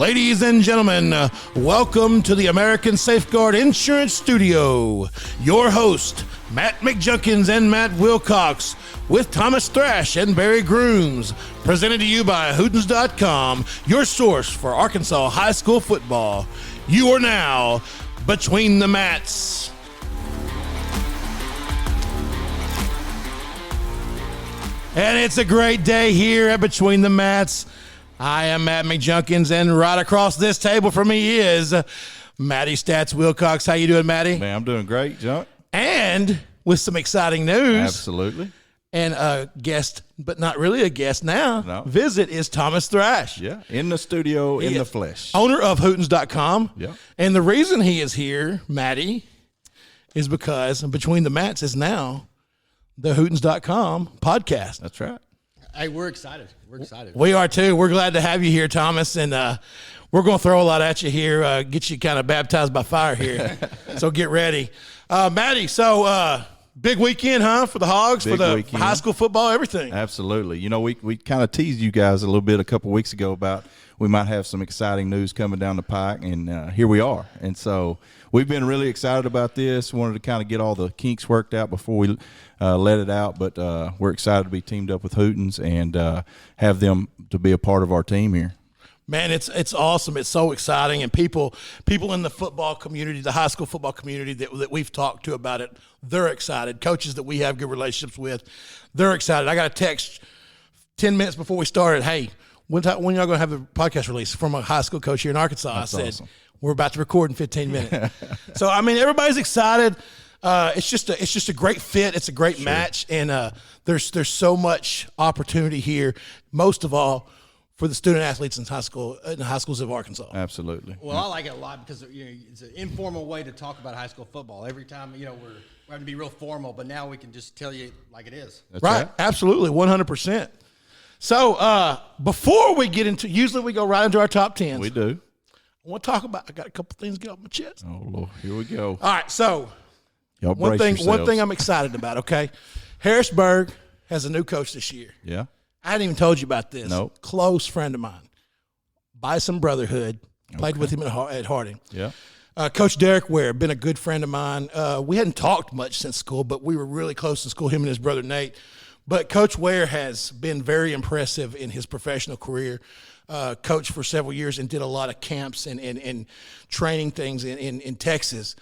Ladies and gentlemen, welcome to the American Safeguard Insurance Studio. Your host, Matt McJunkins and Matt Wilcox, with Thomas Thrash and Barry Groomes. Presented to you by Hootens.com, your source for Arkansas high school football. You are now Between the Mats. And it's a great day here at Between the Mats. I am Matt McJunkins, and right across this table from me is Matty Stats Wilcox. How you doing, Matty? Man, I'm doing great, Junk. And with some exciting news. Absolutely. And a guest, but not really a guest now. No. Visit is Thomas Thrash. Yeah, in the studio, in the flesh. Owner of Hootens.com. Yeah. And the reason he is here, Matty, is because Between the Mats is now the Hootens.com podcast. That's right. Hey, we're excited. We're excited. We are too. We're glad to have you here, Thomas, and we're going to throw a lot at you here, get you kind of baptized by fire here. So get ready. Matty, so big weekend, huh, for the Hogs, Big for the weekend. high school football, everything. Absolutely. You know, we kind of teased you guys a little bit a couple weeks ago about we might have some exciting news coming down the pike, and here we are. And so we've been really excited about this. Wanted to kind of get all the kinks worked out before we let it out, but we're excited to be teamed up with Hootens and have them to be a part of our team here. Man, it's awesome. It's so exciting, and people in the football community, the high school football community that we've talked to about it, they're excited. Coaches that we have good relationships with, they're excited. I got a text 10 minutes before we started, hey, when y'all going to have the podcast release from a high school coach here in Arkansas? That's I said, awesome. We're about to record in 15 minutes. So, I mean, everybody's excited. It's just a great fit. It's a great match, and there's so much opportunity here. Most of all, for the student athletes in the high schools of Arkansas. Absolutely. Well, I like it a lot because it's an informal way to talk about high school football. Every time we're having to be real formal, but now we can just tell you like it is. That's Right. Absolutely, 100%. So before we get into, usually we go right into our top 10s. We do. I want to talk about. I got a couple things to get off my chest. Oh, Lord. Here we go. All right, so Y'all one brace thing yourselves. I'm excited about. Okay, Harrisburg has a new coach this year. Yeah. I hadn't even told you about this. Nope. Close friend of mine, Bison Brotherhood, played with him at Harding. Yeah. Coach Derek Ware, been a good friend of mine. We hadn't talked much since school, but we were really close in school, him and his brother Nate. But Coach Ware has been very impressive in his professional career. Coached for several years and did a lot of camps and training things in Texas.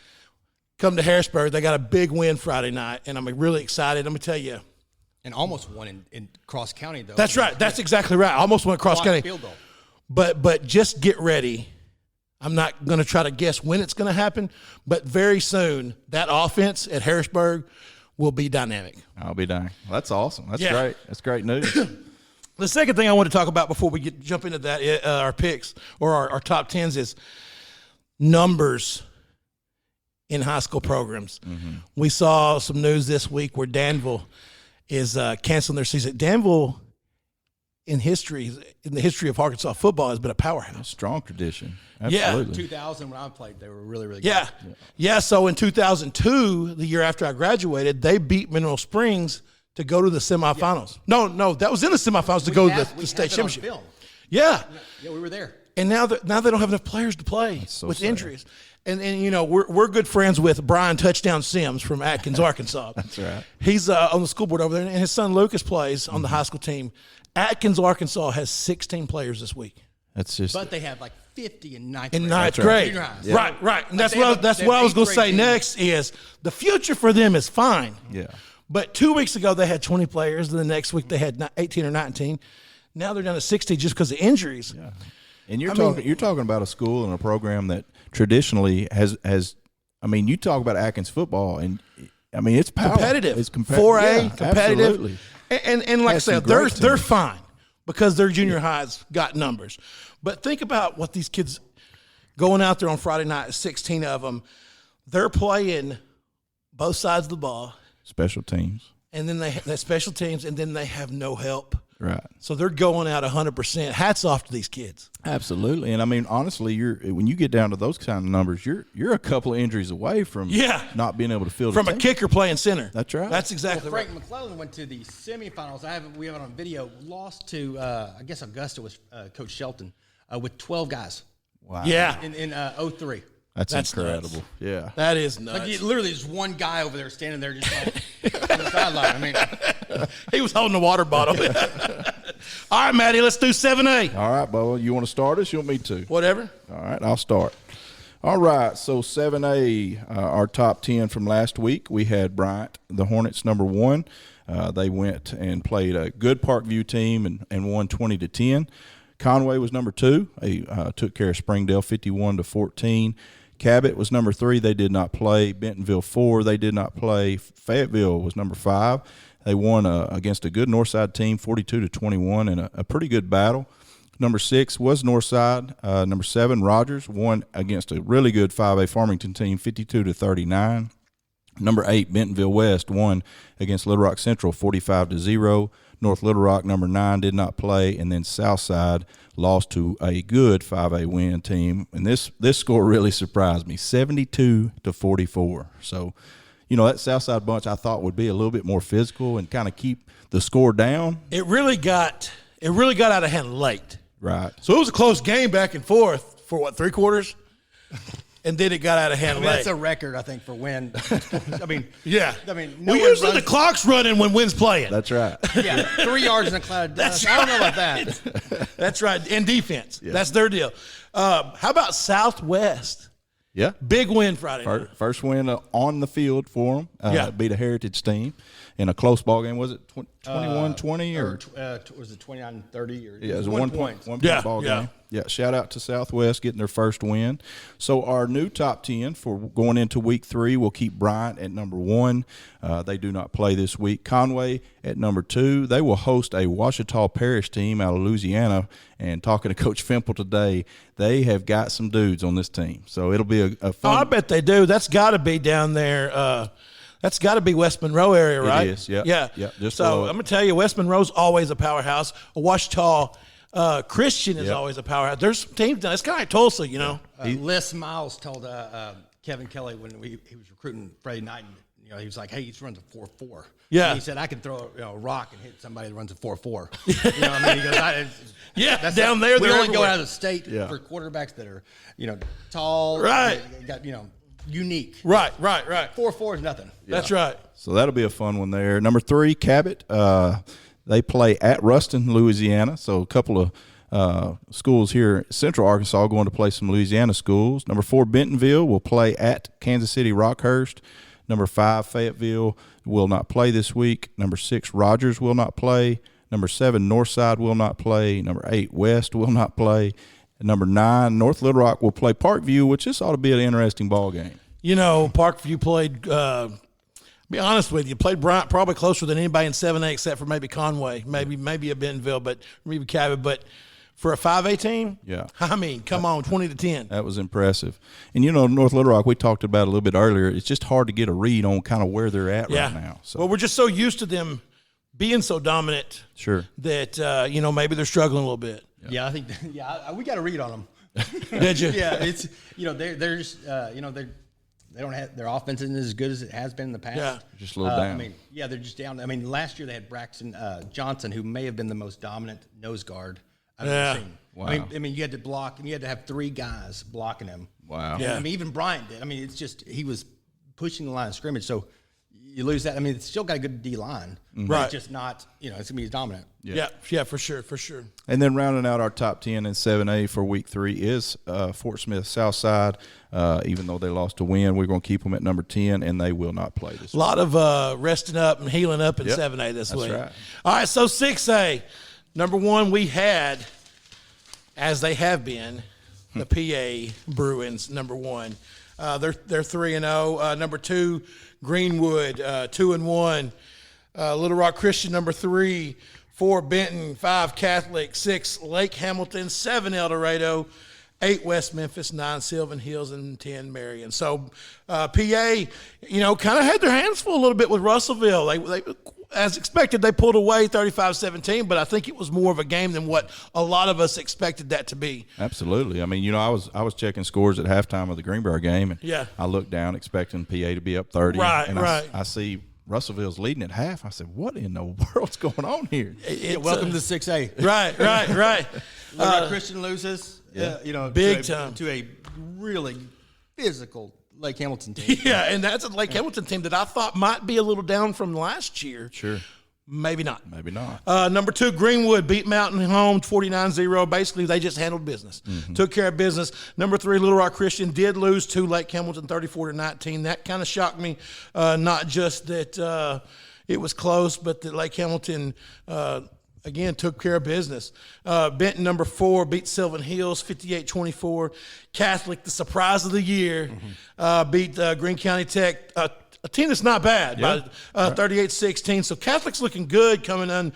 Come to Harrisburg, they got a big win Friday night, and I'm really excited. I'm going to tell you. And almost won in Cross County, though. That's right. That's exactly right. I almost went cross county. Field goal. But just get ready. I'm not going to try to guess when it's going to happen, but very soon that offense at Harrisburg will be dynamic. I'll be dying. That's awesome. That's Yeah. great. That's great news. The second thing I want to talk about before we jump into that, our picks or our top 10s is numbers in high school programs. Mm-hmm. We saw some news this week where Danville is canceling their season. Danville, in the history of Arkansas football, has been a powerhouse. Strong tradition. Yeah. Absolutely. 2000 when I played, they were really, really Yeah. good. Yeah. So in 2002, the year after I graduated, they beat Mineral Springs to go to the semifinals. Yeah. No, that was in the semifinals to go to the state championship. Film. Yeah. Yeah, we were there. And now they don't have enough players to play so with sad. injuries. And we're good friends with Brian Touchdown Sims from Atkins, Arkansas. That's right. He's on the school board over there, and his son Lucas plays on the high school team. Atkins, Arkansas has 16 players this week. That's just. But they have like 50 in ninth In grade. ninth That's right. grade. Junior highs. Yeah. Right. And that's They have what I was eighth going to grade say team. next is the future for them is fine. Yeah. But 2 weeks ago they had 20 players, and the next week they had 18 or 19. Now they're down to 60 just because of injuries. Yeah. And you're talking about a school and a program that traditionally has I mean, you talk about Atkins football, and I mean it's power. Competitive. It's 4A, yeah, competitive. Absolutely. And like I Has some said, great they're teams. fine because their junior highs got numbers. But think about what these kids going out there on Friday night, 16 of them, they're playing both sides of the ball, Special teams. and then they special teams, and then they have no help. Right. So they're going out 100%. Hats off to these kids. Absolutely. And I mean, honestly, when you get down to those kind of numbers, you're a couple of injuries away from not being able to field From a team. kicker playing center. That's right. That's exactly Frank right. McClellan went to the semifinals. We have it on video. Lost to I guess Augusta was Coach Shelton with 12 guys. Wow. Yeah. in 03. That's incredible. nuts. Yeah. That is nuts. Like literally, there's one guy over there standing there just like on the sideline. I mean, he was holding a water bottle. All right, Matty, let's do 7A. All right, Bubba. You want to start us? You want me to? Whatever. All right, I'll start. All right, so 7A, our top 10 from last week. We had Bryant, the Hornets, number 1. They went and played a good Parkview team and won 20-10. Conway was number 2. They took care of Springdale 51-14. Cabot was number 3. They did not play. Bentonville 4. They did not play. Fayetteville was number 5. They won against a good Northside team 42-21 in a pretty good battle. Number 6 was Northside. Number 7, Rogers, won against a really good 5A Farmington team 52-39. Number 8, Bentonville West, won against Little Rock Central 45-0. North Little Rock, number 9, did not play. And then Southside lost to a good 5A win team. And this score really surprised me, 72-44. So, you know, that Southside bunch I thought would be a little bit more physical and kind of keep the score down. It really got out of hand late. Right. So it was a close game back and forth for, what, 3 quarters? And then it got out of hand late. that's a record, I think, for when. I mean, yeah. I mean, well, usually the clock's running when Wynn's playing. That's right. Yeah, 3 yards in a cloud of dust. I don't know about that. That's right. And defense. Yeah. That's their deal. How about Southwest? Yeah. Big win Friday night. First win on the field for them. Beat a Heritage team in a close ball game. Was it 21-20 or was it 29-30? Yeah, it was a 1 point ball yeah. game. Yeah, shout out to Southwest getting their first win. So our new top 10 for going into week 3 will keep Bryant at number 1. They do not play this week. Conway at number 2. They will host a Ouachita Parish team out of Louisiana. And talking to Coach Fimple today, they have got some dudes on this team. So it'll be a fun. Oh, I bet they do. That's got to be down there. That's got to be West Monroe area, right? It is, yeah. Yeah. Just so I'm going to tell you, West Monroe's always a powerhouse. Ouachita Christian is always a powerhouse. There's teams down. It's kind of like Tulsa, you know. Les Miles told Kevin Kelly when he was recruiting Friday night, you know, he was like, "Hey, he runs a 4.4." Yeah. And he said, "I can throw a rock and hit somebody that runs a 4.4." You know what I mean? He goes, that's down there. We they're only go everywhere. out of the state for quarterbacks that are, you know, tall, Right. got, you know, unique. Right. 4.4 is nothing. That's right. So that'll be a fun one there. Number 3, Cabot. They play at Ruston, Louisiana. So a couple of schools here in Central Arkansas going to play some Louisiana schools. Number 4, Bentonville will play at Kansas City Rockhurst. Number 5, Fayetteville will not play this week. Number 6, Rogers will not play. Number 7, Northside will not play. Number 8, West will not play. And number 9, North Little Rock will play Parkview, which this ought to be an interesting ball game. You know, Parkview played, be honest with you, played Bryant probably closer than anybody in 7A except for maybe Conway, maybe a Bentonville, but maybe Cabot. But for a 5A team, I mean, come on, 20-10. That was impressive. And, you know, North Little Rock, we talked about it a little bit earlier. It's just hard to get a read on kind of where they're at right now. So. Well, we're just so used to them being so dominant that, you know, maybe they're struggling a little bit. Yeah, I think, we got to read on them. Did you? Yeah, it's, you know, they're just, you know, they don't have, their offense isn't as good as it has been in the past. Yeah, just a little down. I mean, yeah, they're just down. I mean, last year they had Braxton Johnson, who may have been the most dominant nose guard I've ever seen. Wow. I mean, you had to block, and you had to have 3 guys blocking him. Wow. Yeah. I mean, even Bryant did. I mean, it's just he was pushing the line of scrimmage, so you lose that. I mean, it's still got a good D line, but it's just not. You know, it's gonna be dominant. Yeah, for sure. And then rounding out our top 10 in 7A for week 3 is Fort Smith Southside. Even though they lost to Wynn, we're going to keep them at number 10, and they will not play this week. A lot of resting up and healing up in 7A this week. That's right. All right, so 6A. Number 1, we had, as they have been, the PA Bruins, number 1. They're 3-0. Number 2, Greenwood, 2-1. Little Rock Christian, number 3. 4, Benton. 5, Catholic. 6, Lake Hamilton. 7, El Dorado. 8, West Memphis. 9, Sylvan Hills. And 10, Marion. So PA, you know, kind of had their hands full a little bit with Russellville. They as expected, they pulled away 35-17, but I think it was more of a game than what a lot of us expected that to be. Absolutely. I mean, you know, I was checking scores at halftime of the Greenbrier game, and I looked down expecting PA to be up 30. I see Russellville's leading at half. I said, what in the world's going on here? Welcome to 6A. Right. Little Rock Christian loses. Big time. To a really physical Lake Hamilton team. Yeah, and that's a Lake Hamilton team that I thought might be a little down from last year. Sure. Maybe not. Maybe not. Number 2, Greenwood beat Mountain home 49-0. Basically, they just handled business, took care of business. Number 3, Little Rock Christian did lose to Lake Hamilton 34-19. That kind of shocked me. Not just that it was close, but that Lake Hamilton again took care of business. Benton, number 4, beat Sylvan Hills 58-24. Catholic, the surprise of the year, beat Greene County Tech. A team that's not bad, by 38-16. So Catholic's looking good coming on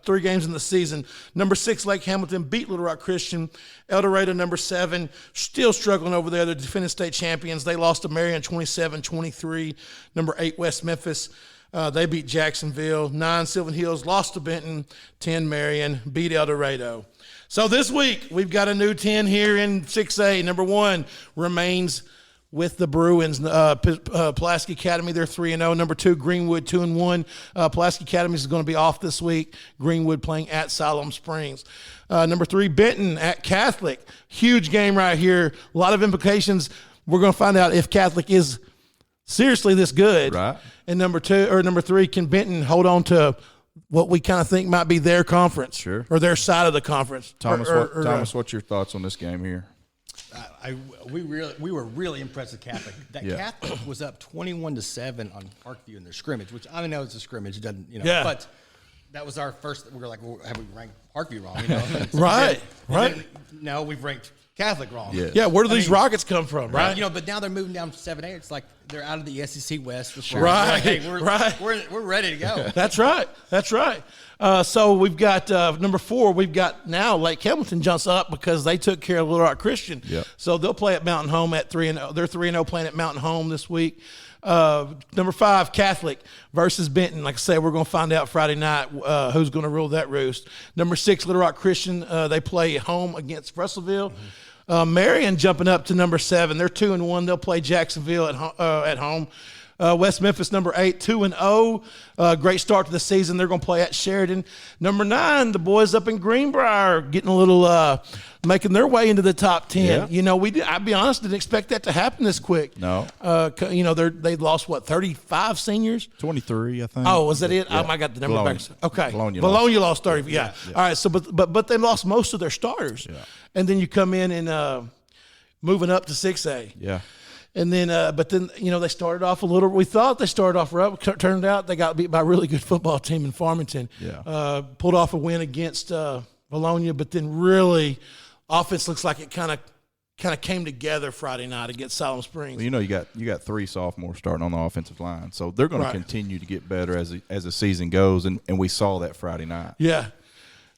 3 games in the season. Number 6, Lake Hamilton beat Little Rock Christian. El Dorado, number 7, still struggling over there. They're defending state champions. They lost to Marion 27-23. Number 8, West Memphis. They beat Jacksonville. 9, Sylvan Hills lost to Benton. 10, Marion beat El Dorado. So this week, we've got a new 10 here in 6A. Number 1 remains with the Bruins. Pulaski Academy, they're 3-0. Number 2, Greenwood, 2-1. Pulaski Academy is going to be off this week. Greenwood playing at Siloam Springs. Number 3, Benton at Catholic. Huge game right here. A lot of implications. We're going to find out if Catholic is seriously this good. Right. And number 3, can Benton hold on to what we kind of think might be their conference, Sure, or their side of the conference? Thomas, what's your thoughts on this game here? We were really impressed with Catholic. That Catholic was up 21-7 on Parkview in their scrimmage, which I know it's a scrimmage. It doesn't, but that was our first. We were like, well, have we ranked Parkview wrong? Right. No, we've ranked Catholic wrong. Yeah. Where do these Rockets come from? Right. But now they're moving down to 7A. It's like they're out of the SEC West. Right. We're ready to go. That's right. So we've got number 4. We've got now Lake Hamilton jumps up because they took care of Little Rock Christian. Yep. So they'll play at Mountain Home at 3-0. They're 3-0 playing at Mountain Home this week. Number 5, Catholic versus Benton. Like I say, we're going to find out Friday night who's going to rule that roost. Number 6, Little Rock Christian. They play home against Russellville. Marion jumping up to number 7. They're 2-1. They'll play Jacksonville at home. West Memphis, number 8, 2-0. Great start to the season. They're going to play at Sheridan. Number 9, the boys up in Greenbrier getting a little, making their way into the top 10. Yeah. I'll be honest, didn't expect that to happen this quick. No. They lost 35 seniors? 23, I think. Oh, was that it? Yeah. I got the number back. Okay. Bologna lost 30. Yeah. All right. So, but they lost most of their starters. Yeah. And then you come in and moving up to 6A. Yeah. And then, they started off a little. We thought they started off rough. Turned out they got beat by a really good football team in Farmington. Yeah. Pulled off a win against Bologna, but then really, offense looks like it kind of came together Friday night against Siloam Springs. Well, you got 3 sophomores starting on the offensive line, so they're going to continue to get better as the season goes, and we saw that Friday night. Yeah.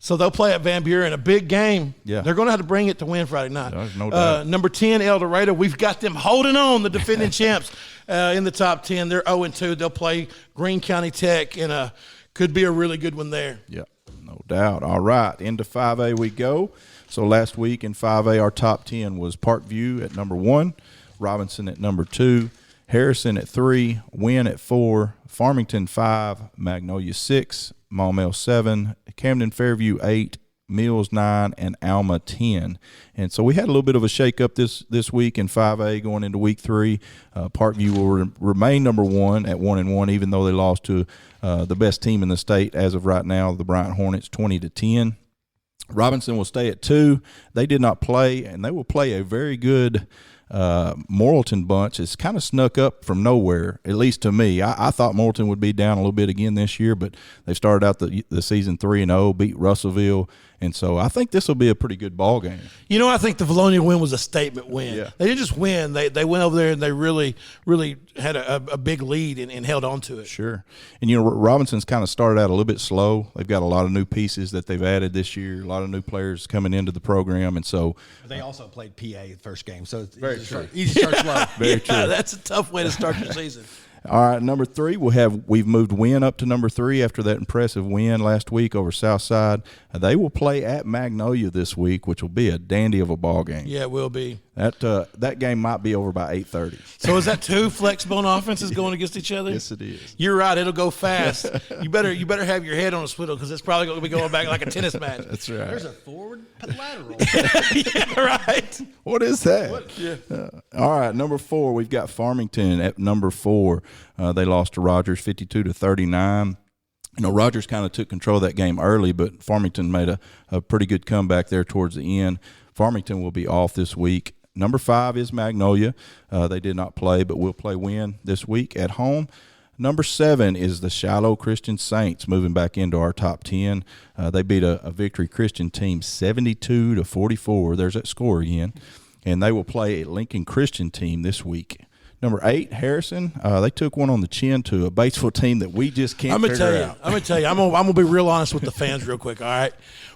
So they'll play at Van Buren, a big game. Yeah. They're going to have to bring it to win Friday night. There's no doubt. Number 10, El Dorado. We've got them holding on, the defending champs in the top 10. They're 0-2. They'll play Greene County Tech, and could be a really good one there. Yeah, no doubt. All right, into 5A we go. So last week in 5A, our top 10 was Parkview at number 1, Robinson at number 2, Harrison at 3, Wynn at 4, Farmington 5, Magnolia 6, Maumelle 7, Camden Fairview 8, Mills 9, and Alma 10. And so we had a little bit of a shake-up this week in 5A going into week 3. Parkview will remain number 1 at 1-1, even though they lost to the best team in the state as of right now, the Bryant Hornets, 20-10. Robinson will stay at 2. They did not play, and they will play a very good Morrilton bunch. It's kind of snuck up from nowhere, at least to me. I thought Morrilton would be down a little bit again this year, but they started out the season 3-0, beat Russellville, and so I think this will be a pretty good ball game. I think the Valonia win was a statement win. Yeah. They didn't just win. They went over there and they really, really had a big lead and held on to it. Sure. And, Robinson's kind of started out a little bit slow. They've got a lot of new pieces that they've added this year, a lot of new players coming into the program, and so they also played PA the first game, so it's very true. Easy to start slow. Very true. That's a tough way to start your season. All right, number 3, we've moved Wynn up to number 3 after that impressive win last week over Southside. They will play at Magnolia this week, which will be a dandy of a ball game. Yeah, it will be. That game might be over by 8:30. So is that two flexible offenses going against each other? Yes, it is. You're right. It'll go fast. You better have your head on a swivel because it's probably going to be going back like a tennis match. That's right. There's a forward lateral. Yeah, right. What is that? All right, number 4, we've got Farmington at number 4. They lost to Rogers 52-39. Rogers kind of took control of that game early, but Farmington made a pretty good comeback there towards the end. Farmington will be off this week. Number 5 is Magnolia. They did not play, but will play win this week at home. Number 7 is the Shiloh Christian Saints, moving back into our top 10. They beat a Victory Christian team 72-44. There's that score again. And they will play a Lincoln Christian team this week. Number 8, Harrison. They took one on the chin to a Batesville team that we just can't figure out. I'm going to tell you. I'm gonna be real honest with the fans real quick, all right?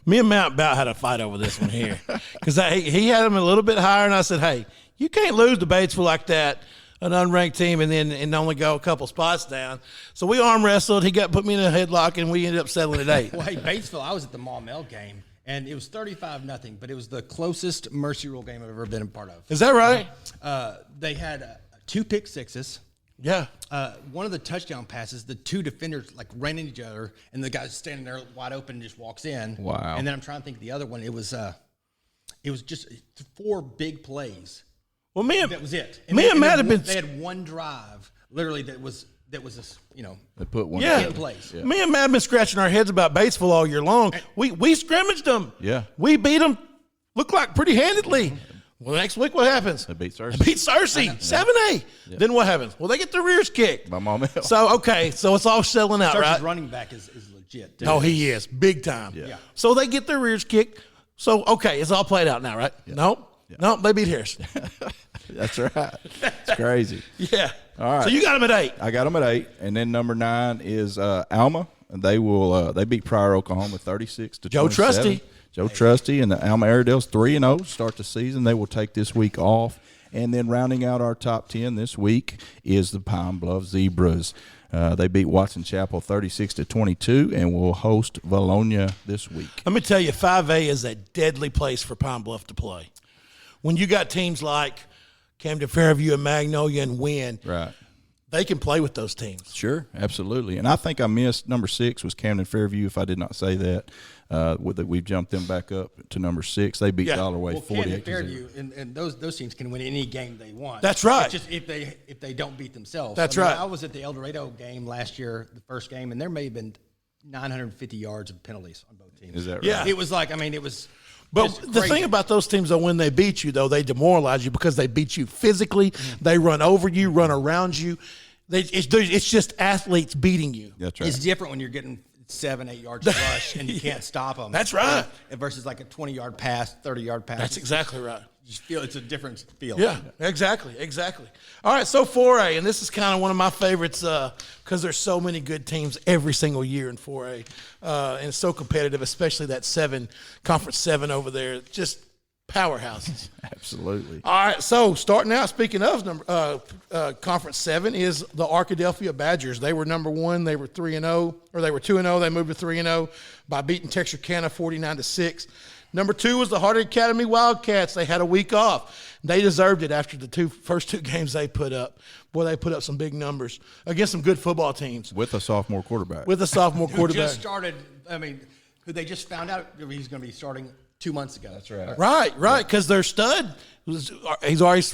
Me and Matt about had a fight over this one here. Because he had him a little bit higher, and I said, hey, you can't lose to Batesville like that, an unranked team, and only go a couple spots down. So we arm wrestled. He put me in a headlock, and we ended up settling at 8. Well, hey, Batesville, I was at the Maumelle game, and it was 35-0, but it was the closest Mercy Rule game I've ever been a part of. Is that right? They had 2 pick sixes. Yeah. One of the touchdown passes, the 2 defenders like ran into each other, and the guy's standing there wide open and just walks in. Wow. And then I'm trying to think of the other one. It was just 4 big plays. Well, that was it. And Matt have been. They had one drive, literally that was They put one in place. Yeah. Me and Matt have been scratching our heads about Batesville all year long. We scrimmaged them. Yeah. We beat them, looked like pretty handedly. Well, next week, what happens? They beat Searcy. 7-A. Yeah. Then what happens? Well, they get their rears kicked. By Maumelle. So it's all selling out, Searcy's right? running back is legit. Oh, he is. Big time. Yeah. So they get their rears kicked. So, okay, it's all played out now, right? Yeah. Nope, they beat Harrison. That's right. It's crazy. Yeah. All right. So you got them at 8. I got them at 8. And then number 9 is Alma. And they beat Pryor, Oklahoma 36-27. Joe Trusty. Joe Trusty and the Alma Airedales 3-0 start the season. They will take this week off. And then rounding out our top 10 this week is the Pine Bluff Zebras. They beat Watson Chapel 36-22 and will host Valonia this week. Let me tell you, 5A is a deadly place for Pine Bluff to play. When you got teams like Camden Fairview and Magnolia and Wynn, right, they can play with those teams. Sure, absolutely. And I think I missed number 6 was Camden Fairview, if I did not say that. We've jumped them back up to number 6. They beat Dollarway 48-0. Camden Fairview and those teams can win any game they want. That's right. It's just if they don't beat themselves. That's right. I was at the El Dorado game last year, the first game, and there may have been 950 yards of penalties on both teams. Is that right? Yeah. It was like, it was. But the thing about those teams, though, when they beat you, though, they demoralize you because they beat you physically. Mm-hmm. They run over you, run around you. It's just athletes beating you. That's right. It's different when you're getting 7-8 yards of rush and you can't stop them. That's right. Versus like a 20-yard pass, 30-yard pass. That's exactly right. You feel it's a different feel. Yeah, exactly. All right, so 4A, and this is kind of one of my favorites because there's so many good teams every single year in 4A, and it's so competitive, especially that Conference 7 over there, just powerhouses. Absolutely. All right, so starting out, speaking of Conference 7 is the Arkadelphia Badgers. They were number 1. They were 3-0, or they were 2-0. They moved to 3-0 by beating Texarkana 49-6. Number 2 was the Hardin Academy Wildcats. They had a week off. They deserved it after the first two games they put up. Boy, they put up some big numbers against some good football teams. With a sophomore quarterback. Who just started, who they just found out he's going to be starting 2 months ago. That's right. Right, because their stud, he's already,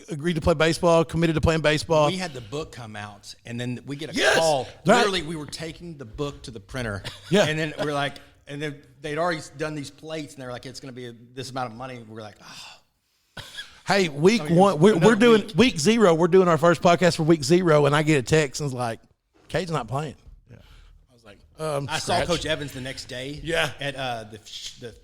agreed to play baseball, committed to playing baseball. We had the book come out, and then we get a call. Right. Literally, we were taking the book to the printer. Yeah. And then we're like, and then they'd already done these plates, and they're like, it's going to be this amount of money. We're like, oh. Hey, week 1, we're doing week 0. We're doing our first podcast for week 0, and I get a text, and it's like, Cade's not playing. Yeah. I was like, I saw Coach Evans the next day. Yeah. At the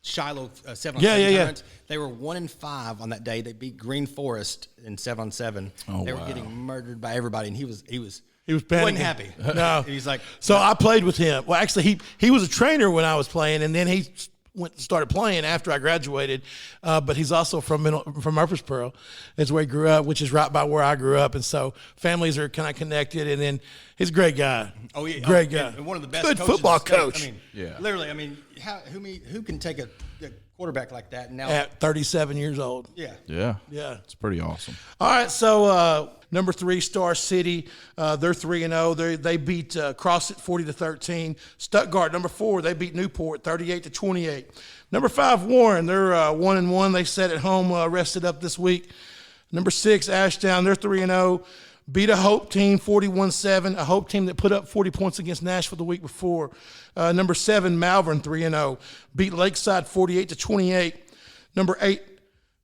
Shiloh 7-on-7 tournament. They were 1-5 on that day. They beat Green Forest in 7-on-7. Oh, they were getting murdered by everybody, and he was panicking. Wasn't happy. No. He's like, so I played with him. Well, actually, he was a trainer when I was playing, and then he started playing after I graduated. But he's also from Murfreesboro. That's where he grew up, which is right by where I grew up. And so families are kind of connected. And then he's a great guy. Oh, yeah. Great guy. And one of the best good coaches football in the state. coach. Literally, who can take a quarterback like that. And now at 37 years old. Yeah. It's pretty awesome. All right, so number 3, Star City, they're 3-0. They beat Crossit 40-13. Stuttgart, number 4, they beat Newport 38-28. Number 5, Warren, they're 1-1. They sat at home, rested up this week. Number 6, Ashdown, they're 3-0. Beat a Hope team 41-7, a Hope team that put up 40 points against Nashville the week before. Number 7, Malvern 3-0. Beat Lakeside 48-28. Number 8,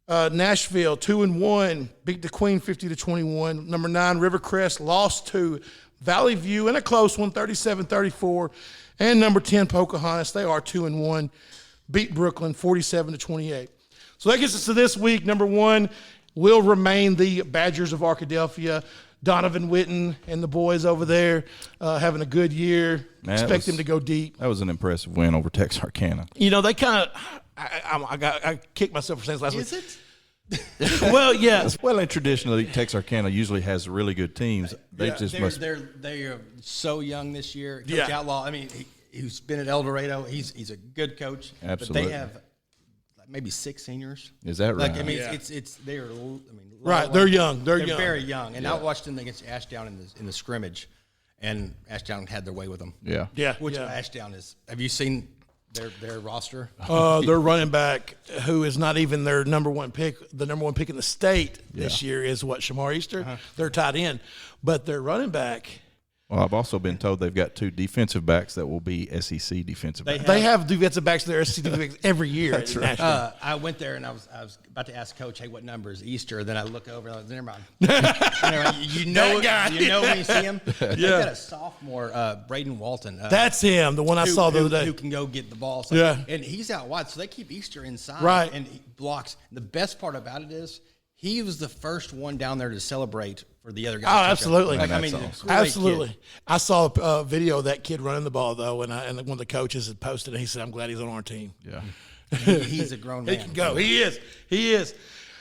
Nashville 2-1. Beat the Queen 50-21. Number 9, Rivercrest lost to Valley View in a close one, 37-34. And number 10, Pocahontas, they are 2-1. Beat Brooklyn 47-28. So that gets us to this week. Number 1 will remain the Badgers of Arkadelphia. Donovan Witten and the boys over there having a good year. Expect them to go deep. That was an impressive win over Texarkana. You know, they kind of I kicked myself for saying this last week. Is it? Well, yeah. Well, and traditionally, Texarkana usually has really good teams. They are so young this year. Coach Outlaw, I mean, he's been at El Dorado. He's a good coach. Absolutely. But they have maybe 6 seniors. Is that right? Like, I mean, it's they are. I mean, right. They're young. They're young. Very young. And I watched them against Ashdown in the scrimmage, and Ashdown had their way with them. Yeah. Which Ashdown is? Have you seen their roster? Their running back, who is not even their number 1 pick, the number 1 pick in the state this year is Shamar Easter. They're tied in, but their running back. Well, I've also been told they've got 2 defensive backs that will be SEC defensive backs. They have defensive backs that are SEC defensive backs every year. That's right. I went there and I was about to ask Coach, hey, what number is Easter? Then I look over and I was, never mind. You know when you see him. They've got a sophomore, Braden Walton. That's him, the one I saw the other day. Who can go get the ball. So, and he's out wide, so they keep Easter inside. Right. And he blocks. The best part about it is he was the first one down there to celebrate for the other guys. Oh, absolutely. Like, awesome. Absolutely. Kid. I saw a video of that kid running the ball, though, and one of the coaches had posted it. He said, I'm glad he's on our team. Yeah. He's a grown man. He can go. He is.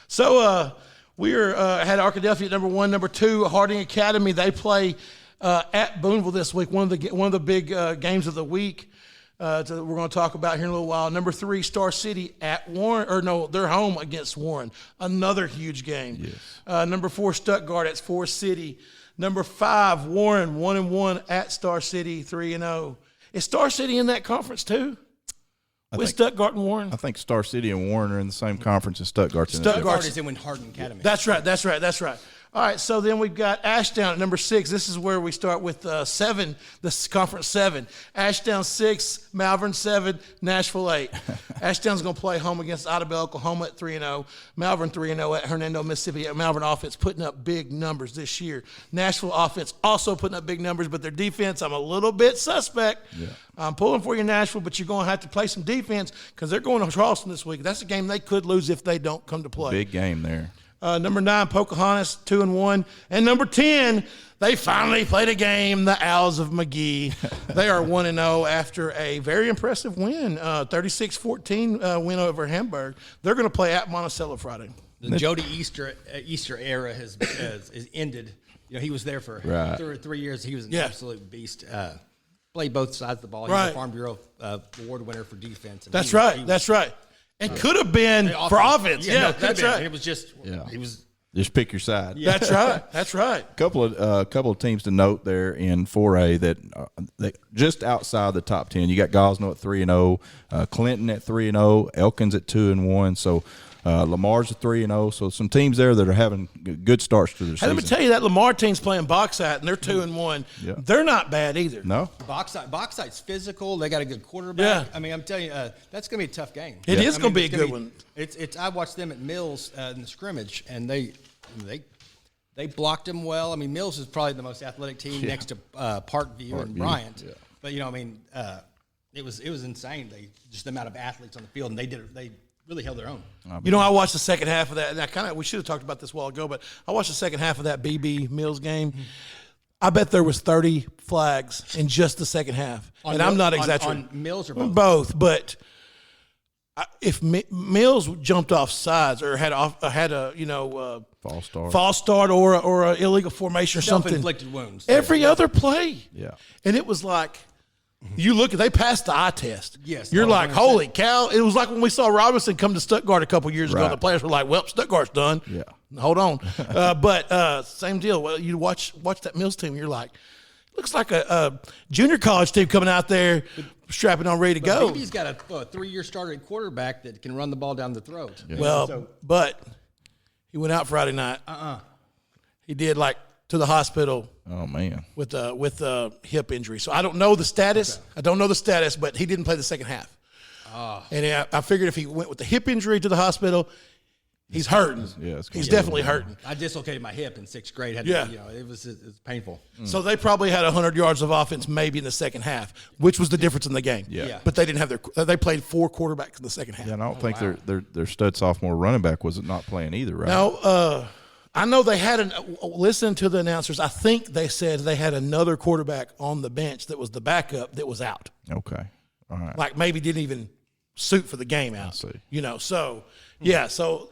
So we had Arkadelphia at number 1. Number 2, Harding Academy. They play at Booneville this week, one of the big games of the week. We're going to talk about here in a little while. Number 3, Star City at Warren, they're home against Warren. Another huge game. Yes. Number 4, Stuttgart at Forest City. Number 5, Warren 1-1 at Star City 3-0. Is Star City in that conference too? With Stuttgart and Warren? I think Star City and Warren are in the same conference as Stuttgart. Stuttgart is in Hardin Academy. That's right. All right, so then we've got Ashdown at number 6. This is where we start with 7, this conference 7. Ashdown 6, Malvern 7, Nashville 8. Ashdown's going to play home against Idabel, Oklahoma at 3-0. Malvern 3-0 at Hernando, Mississippi. Malvern offense putting up big numbers this year. Nashville offense also putting up big numbers, but their defense, I'm a little bit suspect. Yeah. I'm pulling for you, Nashville, but you're going to have to play some defense because they're going to Charleston this week. That's a game they could lose if they don't come to play. Big game there. Number 9, Pocahontas, 2-1. And number 10, they finally played a game, the Owls of McGee. They are 1-0 after a very impressive win, 36-14 win over Hamburg. They're going to play at Monticello Friday. The Jody Easter era has ended. You know, he was there for 3 years. He was an absolute beast. Played both sides of the ball. He was a Farm Bureau award winner for defense. That's right. And could have been for offense. That's right. It was just he was just pick your side. Yeah. That's right. Couple of teams to note there in 4A that just outside the top 10. You got Gosnell at 3-0, Clinton at 3-0, Elkins at 2-1. So Lamar's at 3-0. So some teams there that are having good starts to their season. Let me tell you, that Lamar team's playing Bauxite, and they're 2-1. Yeah. They're not bad either. No. Bauxite's physical. They got a good quarterback. I mean, I'm telling you, that's going to be a tough game. It is going to be a good one. I watched them at Mills in the scrimmage, and they blocked them well. I mean, Mills is probably the most athletic team next to Parkview and Bryant. Yeah. But I mean, it was insane. Just the amount of athletes on the field, and they really held their own. I watched the second half of that, and we should have talked about this a while ago, but I watched the second half of that BB Mills game. Mm-hmm. I bet there was 30 flags in just the second half, I'm not exaggerating. On Mills or both? Both, but if Mills jumped off sides or had a false start or a illegal formation or something, self-inflicted wounds. Every other play, yeah, and it was like. They passed the eye test. Yes. You're like, 100%. holy cow. It was like when we saw Robinson come to Stuttgart a couple years ago. Right. The players were like, well, Stuttgart's done. Yeah. Hold on. But same deal. Well, you watch that Mills team, you're like, looks like a junior college team coming out there strapping on, ready to go. He's got a 3-year starter at quarterback that can run the ball down the throat. Yeah. Well, but he went out Friday night. He did, like, to the hospital. Oh, man. With a hip injury. So I don't know the status. Okay. I don't know the status, but he didn't play the second half. And I figured if he went with the hip injury to the hospital, he's hurting. Yeah, he's definitely hurting. I dislocated my hip in 6th grade. It was painful. So they probably had 100 yards of offense maybe in the second half, which was the difference in the game. Yeah. But they didn't have they played 4 quarterbacks in the second half. Yeah, and I don't think their stud sophomore running back was not playing either, right? No, I know they had listen to the announcers. I think they said they had another quarterback on the bench that was the backup that was out. Okay. All right. Like maybe didn't even suit for the game out. I see. So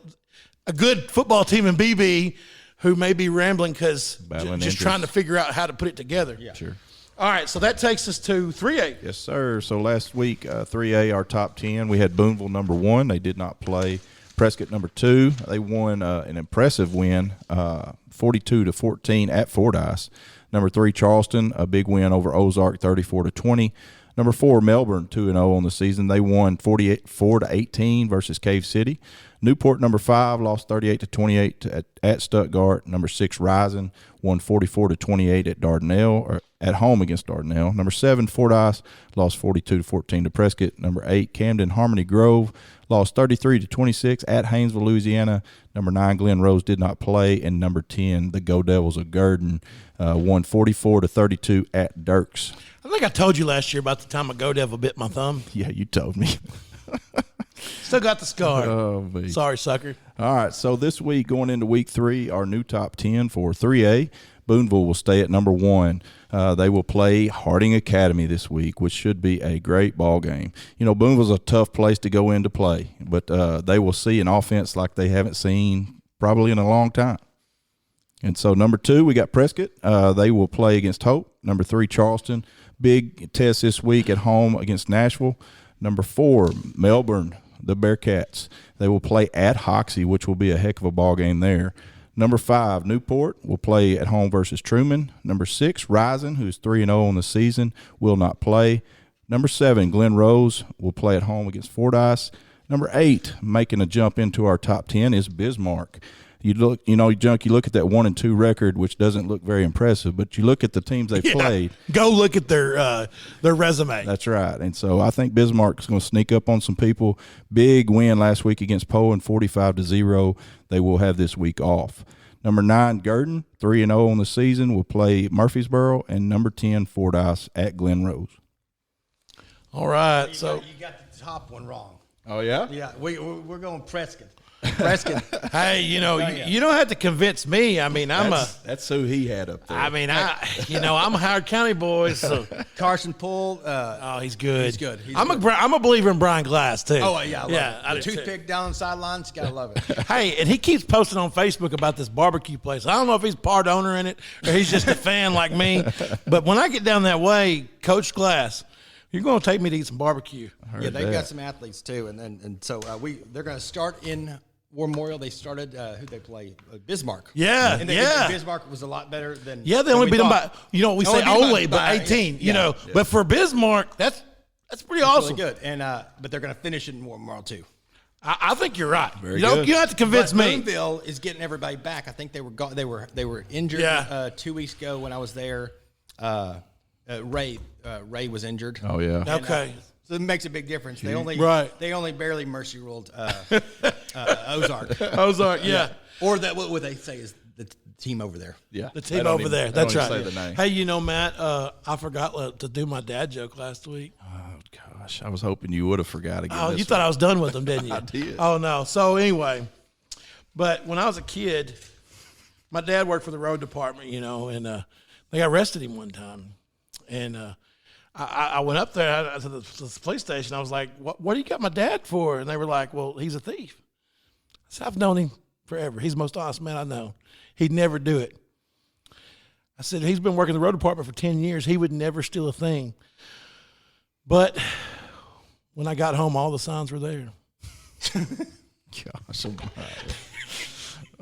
a good football team in BB who may be rambling because just trying to figure out how to put it together. Yeah. Sure. All right, so that takes us to 3A. Yes, sir. So last week, 3A, our top 10, we had Booneville number 1. They did not play. Prescott number 2. They won an impressive win, 42-14 at Fordyce. Number 3, Charleston, a big win over Ozark, 34-20. Number 4, Melbourne, 2-0 on the season. They won 44-18 versus Cave City. Newport, number 5, lost 38-28 at Stuttgart. Number 6, Rising, won 44-28 at Dardanelle, or at home against Dardanelle. Number 7, Fordyce, lost 42-14 to Prescott. Number 8, Camden Harmony Grove, lost 33-26 at Haynesville, Louisiana. Number 9, Glen Rose did not play. And number 10, the Go Devils of Gurdon, won 44-32 at Dirks. I think I told you last year about the time a Go Devil bit my thumb. Yeah, you told me. Still got the scar. Oh, me. Sorry, sucker. All right, so this week, going into week 3, our new top 10 for 3A, Booneville will stay at number 1. They will play Harding Academy this week, which should be a great ball game. You know, Booneville's a tough place to go in to play, but they will see an offense like they haven't seen probably in a long time. And so number 2, we got Prescott. They will play against Hope. Number 3, Charleston. Big test this week at home against Nashville. Number 4, Melbourne, the Bearcats. They will play at Hoxie, which will be a heck of a ball game there. Number 5, Newport will play at home versus Truman. Number 6, Rising, who's 3-0 on the season, will not play. Number 7, Glen Rose will play at home against Fordyce. Number 8, making a jump into our top 10, is Bismarck. You look at that 1-2 record, which doesn't look very impressive, but you look at the teams they played. Go look at their resume. That's right. And so I think Bismarck's going to sneak up on some people. Big win last week against Poe, 45-0. They will have this week off. Number 9, Gurdon, 3-0 on the season, will play Murfreesboro. And number 10, Fordyce at Glen Rose. All right. You got the top one wrong. Oh, yeah? Yeah, we're going Prescott. Prescott. Hey, you don't have to convince me. I mean, that's who he had up there. I mean, I'm a Howard County boy. So Carson Poole. He's good. He's good. I'm a believer in Brian Glass too. Oh yeah, I love it. I Toothpick down the sidelines. Gotta love it. Hey, and he keeps posting on Facebook about this barbecue place. I don't know if he's part owner in it or he's just a fan like me. But when I get down that way, Coach Glass, you're going to take me to eat some barbecue. Yeah, they've got some athletes too, and so they're going to start in War Memorial. They started who they play Bismarck. Yeah, and Bismarck was a lot better than. Yeah, they only beat them by we say only, but 18. Yeah. But for Bismarck, that's pretty awesome. Really good, and but they're going to finish it in War Memorial too. I think you're right. Very you don't good. You don't have to convince me. Booneville is getting everybody back. I think they were injured 2 weeks ago when I was there. Ray was injured. Oh yeah. Okay. So it makes a big difference. They only barely mercy ruled Ozark. Ozark, yeah. Or what would they say is the team over there? Yeah, the team over there. That's right. Say the name. Hey, Matt, I forgot to do my dad joke last week. Oh gosh, I was hoping you would have forgot again. Oh, you thought I was done with them, didn't you? I did. Oh no. So anyway, but when I was a kid, my dad worked for the road department, and they arrested him one time, and I went up there to the police station. I was like, what do you got my dad for? And they were like, well, he's a thief. I said, I've known him forever. He's the most honest man I know. He'd never do it. I said, he's been working the road department for 10 years. He would never steal a thing. But when I got home, all the signs were there. Gosh,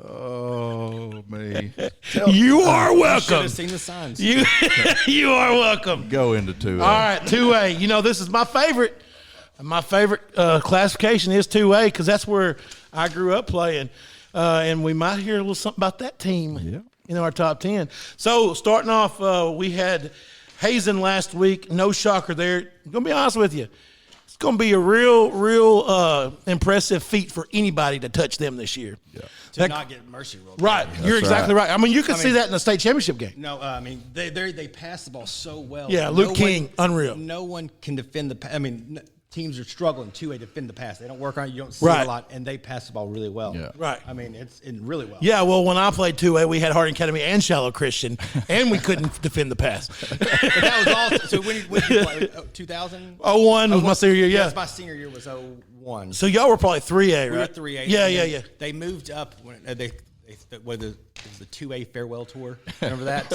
oh me! You are Should welcome. have seen the signs. You are welcome. Go into 2A. All right, 2A. You know, this is my favorite. My favorite classification is 2A because that's where I grew up playing. And we might hear a little something about that team in our top 10. So starting off, we had Hazen last week. No shocker there. I'm going to be honest with you. It's going to be a real impressive feat for anybody to touch them this year. Yeah. To not get mercy ruled. Right. You're exactly right. I mean, you could see that in the state championship game. No, I mean, they pass the ball so well. Yeah, Luke King, unreal. No one can defend the – I mean, teams are struggling to defend the pass. They don't work on it. You don't see it a lot, and they pass the ball really well. Yeah. Right. I mean, it's really well. Yeah, well, when I played 2A, we had Harding Academy and Shallow Christian, and we couldn't defend the pass. But that was awesome. So when did you play? 2000? 01 was my senior year, yeah. Yes, my senior year was 01. So y'all were probably 3A, right? We were 3A. Yeah. They moved up when it was the 2A farewell tour. Remember that?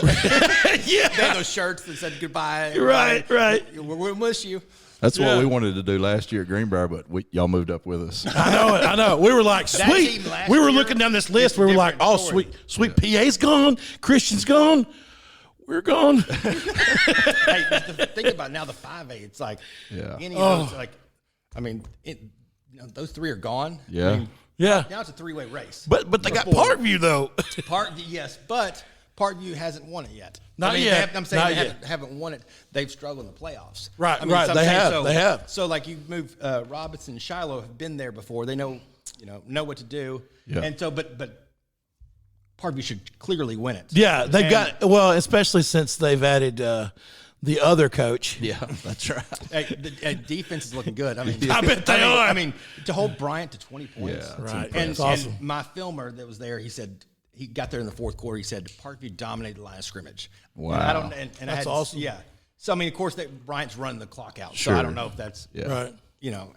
Yeah. They had those shirts that said goodbye. Right. We'll miss you. That's what we wanted to do last year at Greenbrier, but y'all moved up with us. I know. We were like, sweet. We were looking down this list. We were like, oh, story. sweet. PA's gone. Christian's gone. We're gone. Hey, think about now the 5A. It's like any of those, like, I mean, those three are gone. Yeah. I mean, Yeah. Now it's a three-way race. But they got Parkview, though. Yes, but Parkview hasn't won it yet. Not yet. I'm saying Not they yet. haven't won it. They've struggled in the playoffs. Right, I mean, right. So They saying, have. So, like, you move Robinson and Shiloh have been there before. They know what to do. Yeah. And so, but Parkview should clearly win it. Yeah, they've got, well, especially since they've added the other coach. Yeah, that's right. The defense is looking good. I mean, I bet they are. I mean, to hold Bryant to 20 points. Yeah, right. And, That's awesome. and my filmer that was there, he said he got there in the fourth quarter. He said Parkview dominated the line of scrimmage. Wow. And I don't. And That's I had, awesome. Yeah. So I mean, of course, Bryant's running the clock out. Sure. So I don't know if that's Right.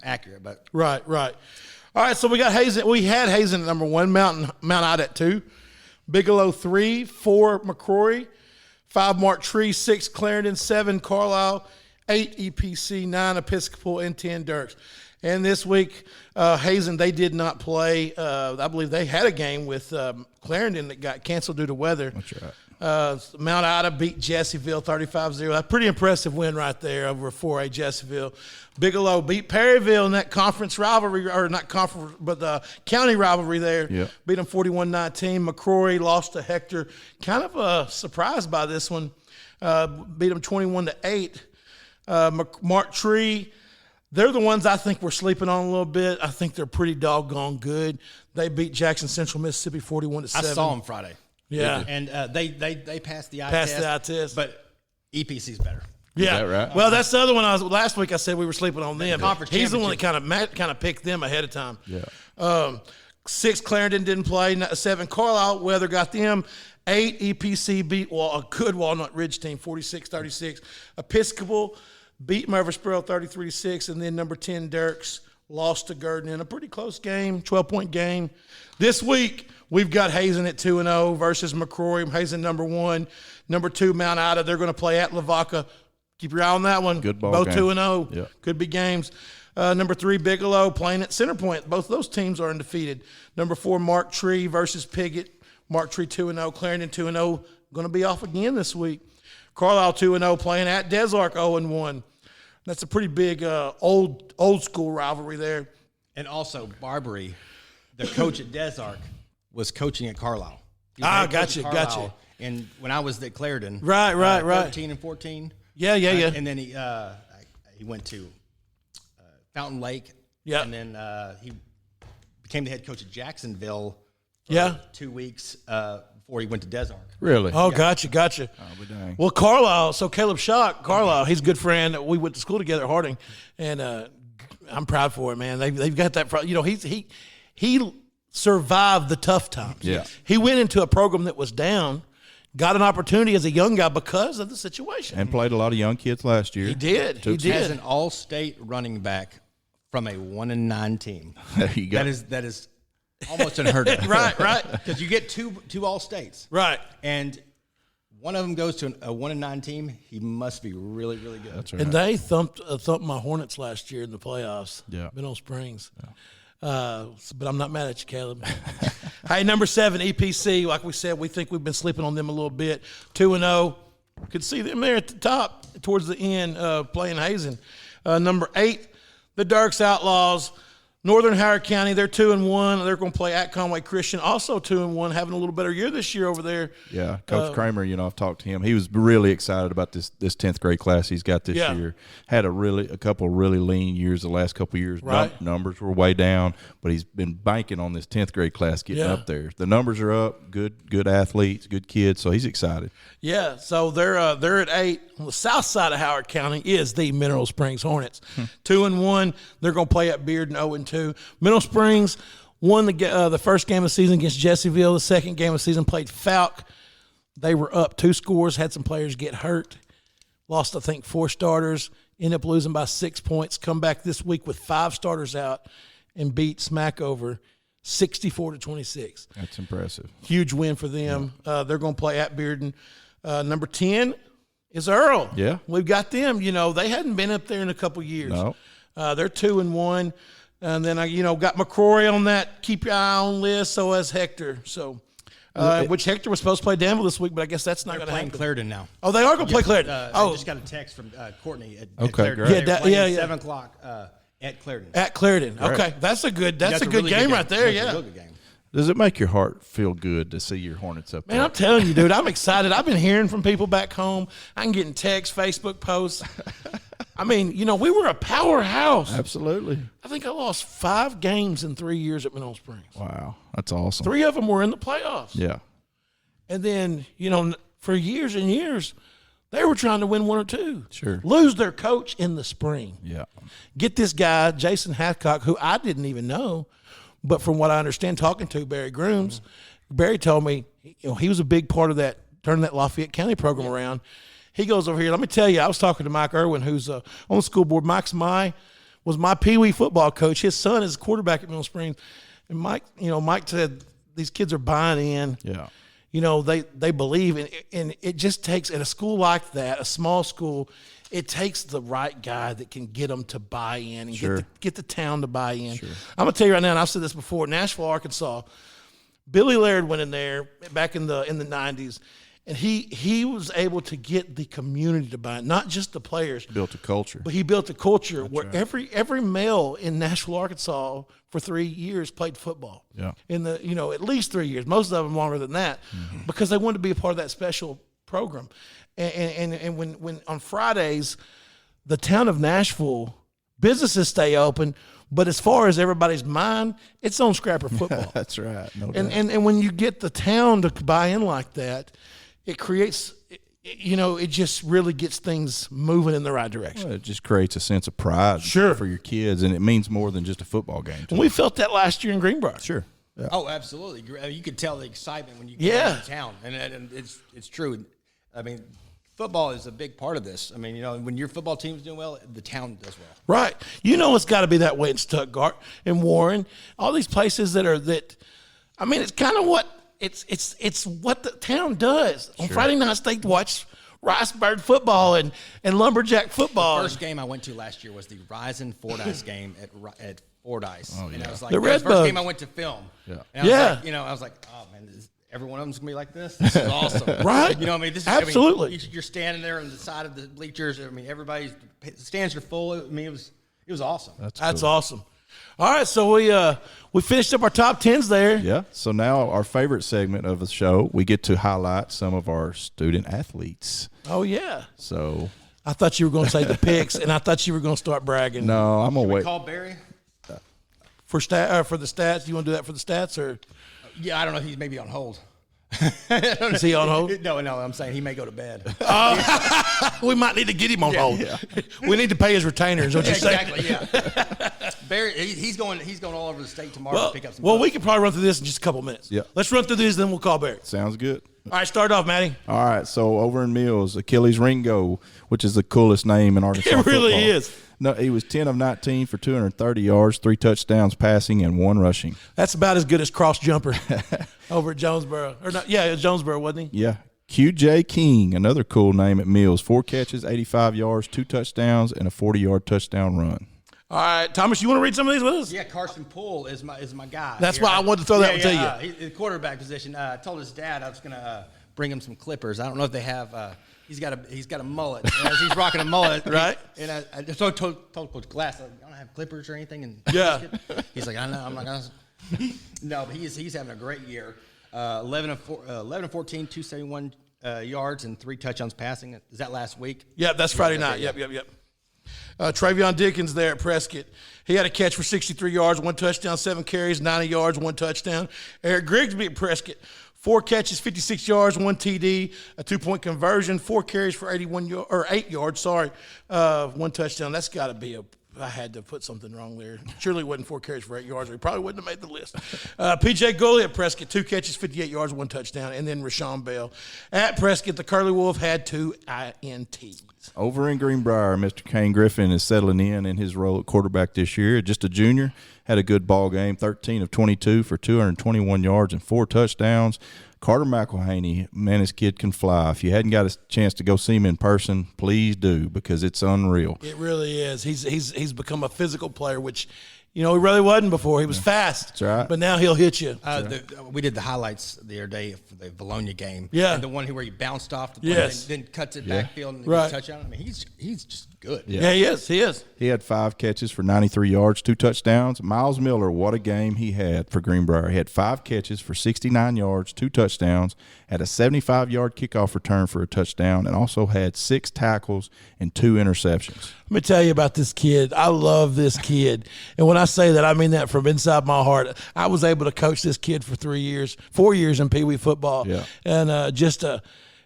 Accurate, but Right. All right, so we got Hazen. We had Hazen at number 1, Mount Ida at 2, Bigelow 3, 4 McCrory, 5 Mark Tree, 6 Clarendon, 7 Carlisle, 8 EPC, 9 Episcopal, and 10 Dirks. And this week, Hazen, they did not play. I believe they had a game with Clarendon that got canceled due to weather. That's right. Mount Ida beat Jessieville 35-0. A pretty impressive win right there over 4A Jessieville. Bigelow beat Perryville in that conference rivalry, or not conference, but the county rivalry there. Yep. Beat them 41-19. McCrory lost to Hector. Kind of surprised by this one. Beat them 21-8. Mark Tree, they're the ones I think we're sleeping on a little bit. I think they're pretty doggone good. They beat Jackson Central Mississippi 41-7. I saw them Friday. Yeah. And they passed the eye Passed test. the eye test. But EPC's better. Yeah, that right? Well, that's the other one. Last week I said we were sleeping on them. Conference He's the one that kind of picked them ahead of time. Yeah. 6 Clarendon didn't play. 7 Carlisle weather got them. 8 EPC beat a good Walnut Ridge team 46-36. Episcopal beat Murfreesboro 33-6, and then number 10 Dirks lost to Gurdon in a pretty close game, 12-point game. This week we've got Hazen at 2-0 versus McCrory. Hazen number 1, number 2 Mount Ida. They're going to play at Lavaca. Keep your eye on that one. Good ball Both game. 2-0. Yeah. Could be games. Number 3 Bigelow playing at Centerpoint. Both those teams are undefeated. Number 4 Mark Tree versus Piggott. Mark Tree 2-0. Clarendon 2-0. Going to be off again this week. Carlisle 2-0 playing at Desark 0-1. That's a pretty big old school rivalry there. And also Barbary, the coach at Desark, was coaching at Carlisle. He was Ah, head coach at gotcha. Carlisle. And when I was at Clarendon, Right. 13 and 14. Yeah. And then he went to Fountain Lake. Yeah. And then he became the head coach at Jacksonville for Yeah. 2 weeks before he went to Desark. Really? Oh, gotcha. Oh, but dang. Well, Carlisle, so Caleb Schock, Carlisle, he's a good friend. We went to school together at Harding, and I'm proud for him, man. They've got that, he survived the tough times. Yeah. He went into a program that was down, got an opportunity as a young guy because of the situation. And played a lot of young kids last year. He did. He As did. an all-state running back from a 1-9 team. There you go. That is almost unheard of. Right. Because you get two all-states. Right. And one of them goes to a 1-9 team, he must be really, really good. That's right. And they thumped my Hornets last year in the playoffs. Yeah. Mineral Springs. Yeah. But I'm not mad at you, Caleb. Hey, number 7, EPC. Like we said, we think we've been sleeping on them a little bit. 2-0. Could see them there at the top towards the end playing Hazen. Number 8, the Dirks Outlaws. Northern Howard County, they're 2-1. They're going to play at Conway Christian, also 2-1, having a little better year this year over there. Yeah, Coach Kramer, I've talked to him. He was really excited about this 10th grade class he's got this year. Had a couple really lean years the last couple of years. Right. Numbers were way down, but he's been banking on this 10th grade class getting up there. The numbers are up, good athletes, good kids, so he's excited. Yeah, so they're at 8. On the south side of Howard County is the Mineral Springs Hornets. 2-1. They're going to play at Bearden 0-2. Mineral Springs won the first game of the season against Jessieville. The second game of the season played Falk. They were up 2 scores, had some players get hurt. Lost, I think, 4 starters. Ended up losing by 6 points. Come back this week with 5 starters out and beat Smackover 64-26. That's impressive. Huge win for them. They're going to play at Bearden. Number 10 is Earl. Yeah. We've got them. They hadn't been up there in a couple years. No. They're 2-1. And then I, got McCrory on that keep your eye on list, so has Hector. So, which Hector was supposed to play Danville this week, but I guess that's not going to happen. They're playing Clarendon now. Oh, they are going to play Clarendon. I just got a text from Courtney at Clarendon. Great. They're playing 7 o'clock at Clarendon. At Clarendon. Right. Okay, that's a good really game right there. That's Yeah. a real good game. Does it make your heart feel good to see your Hornets up there? Man, I'm telling you, dude, I'm excited. I've been hearing from people back home. I'm getting texts, Facebook posts. I mean, we were a powerhouse. Absolutely. I think I lost 5 games in 3 years at Mineral Springs. Wow, that's awesome. 3 of them were in the playoffs. Yeah. And then, for years and years, they were trying to win 1 or 2. Sure. Lose their coach in the spring. Yeah. Get this guy, Jason Hathcock, who I didn't even know, but from what I understand, talking to Barry Groomes, Barry told me, he was a big part of that, turning that Lafayette County program around. He goes over here. Let me tell you, I was talking to Mike Irwin, who's on the school board. was my Pee Wee football coach. His son is a quarterback at Mineral Springs. And Mike said these kids are buying in. Yeah. They believe and it just takes at a school like that, a small school, it takes the right guy that can get them to buy in and get the town to buy in. Sure. I'm gonna tell you right now, and I've said this before, Nashville, Arkansas, Billy Laird went in there back in the 90s, and he was able to get the community to buy in, not just the players. Built a culture. But he built a culture where every male in Nashville, Arkansas, for 3 years played football. Yeah. In the at least 3 years, most of them longer than that, because they wanted to be a part of that special program. And when on Fridays, the town of Nashville businesses stay open, but as far as everybody's mind, it's on Scrapper football. That's right. No doubt. And when you get the town to buy in like that, it creates. It just really gets things moving in the right direction. Well, it just creates a sense of pride for your kids, and it means more than just a football game. And we felt that last year in Greenbrier. Sure. Yeah. Oh, absolutely. You could tell the excitement when you get into town, and it's true. I mean, football is a big part of this. I mean, when your football team's doing well, the town does well. Right. It's got to be that way in Stuttgart and Warren, all these places that. I mean, it's kind of what it's what the town does. On Friday nights, they watch Ricebird football and Lumberjack football. The first game I went to last year was the Rising Fordyce game at Fordyce. Oh, yeah. And I was like, the first Redbugs. game I went to film. Yeah. And I was like, oh man, every one of them's gonna be like this. This is awesome. Right. This is absolutely. You're standing there on the side of the bleachers. I mean, everybody's stands are full. I mean, it was awesome. That's awesome. All right, so we finished up our top 10s there. Yeah. So now our favorite segment of the show, we get to highlight some of our student athletes. Oh yeah. So I thought you were going to say the picks, and I thought you were going to start bragging. no, I'm gonna wait. Call Barry For the stats. You want to do that for the stats, or yeah, I don't know if he's maybe on hold. is he on hold? No, I'm saying he may go to bed. We might need to get him on hold. Yeah. We need to pay his retainer. Is what you're saying? Exactly. Yeah. Barry, he's going all over the state tomorrow to pick up some. Well, we can probably run through this in just a couple minutes. Yeah. Let's run through these, then we'll call Barry. Sounds good. All right, start off, Matty. All right, so over in Mills, Achilles Ringo, which is the coolest name in Arkansas It really football. is. No, he was 10 of 19 for 230 yards, 3 touchdowns passing, and 1 rushing. That's about as good as cross jumper over at Jonesboro. Or not? Yeah, it was Jonesboro, wasn't he? Yeah, QJ King, another cool name at Mills. 4 catches, 85 yards, 2 touchdowns, and a 40-yard touchdown run. All right, Thomas, you want to read some of these with us? Yeah, Carson Poole is my guy. That's why I wanted to throw that one to you. He's the quarterback position. I told his dad I was going to bring him some clippers. I don't know if they have. He's got a mullet. As he's rocking a mullet, right? And I just told Coach Glass, I don't have clippers or anything. And he's like, I know, I'm not gonna. No, but he's having a great year. 11 of 14, 271 yards and 3 touchdowns passing. Is that last week? Yep, that's Friday night. Yep. Travion Dickens there at Prescott. He had a catch for 63 yards, 1 touchdown, 7 carries, 90 yards, 1 touchdown. Eric Grigsby at Prescott. 4 catches, 56 yards, 1 TD, a 2-point conversion, 4 carries for 8 yards. 1 touchdown. That's got to be I had to put something wrong there. Surely it wasn't 4 carries for 8 yards, or he probably wouldn't have made the list. PJ Gully at Prescott, 2 catches, 58 yards, 1 touchdown, and then Rashawn Bell. At Prescott, the Curly Wolf had 2 INTs. Over in Greenbrier, Mr. Kane Griffin is settling in his role at quarterback this year. Just a junior, had a good ball game, 13 of 22 for 221 yards and 4 touchdowns. Carter McElhaney, man, this kid can fly. If you hadn't got a chance to go see him in person, please do, because it's unreal. It really is. He's become a physical player, which he really wasn't before. He was fast. That's right. But now he'll hit you. We did the highlights the other day for the Bologna game. Yeah. And the one where he bounced off the play and then cuts it backfield and gets a touchdown. I mean, he's just good. Yeah, he is. He had 5 catches for 93 yards, 2 touchdowns. Miles Miller, what a game he had for Greenbrier. He had 5 catches for 69 yards, 2 touchdowns, had a 75-yard kickoff return for a touchdown, and also had 6 tackles and 2 interceptions. Let me tell you about this kid. I love this kid. And when I say that, I mean that from inside my heart. I was able to coach this kid for 4 years in Pee Wee football. Yeah. And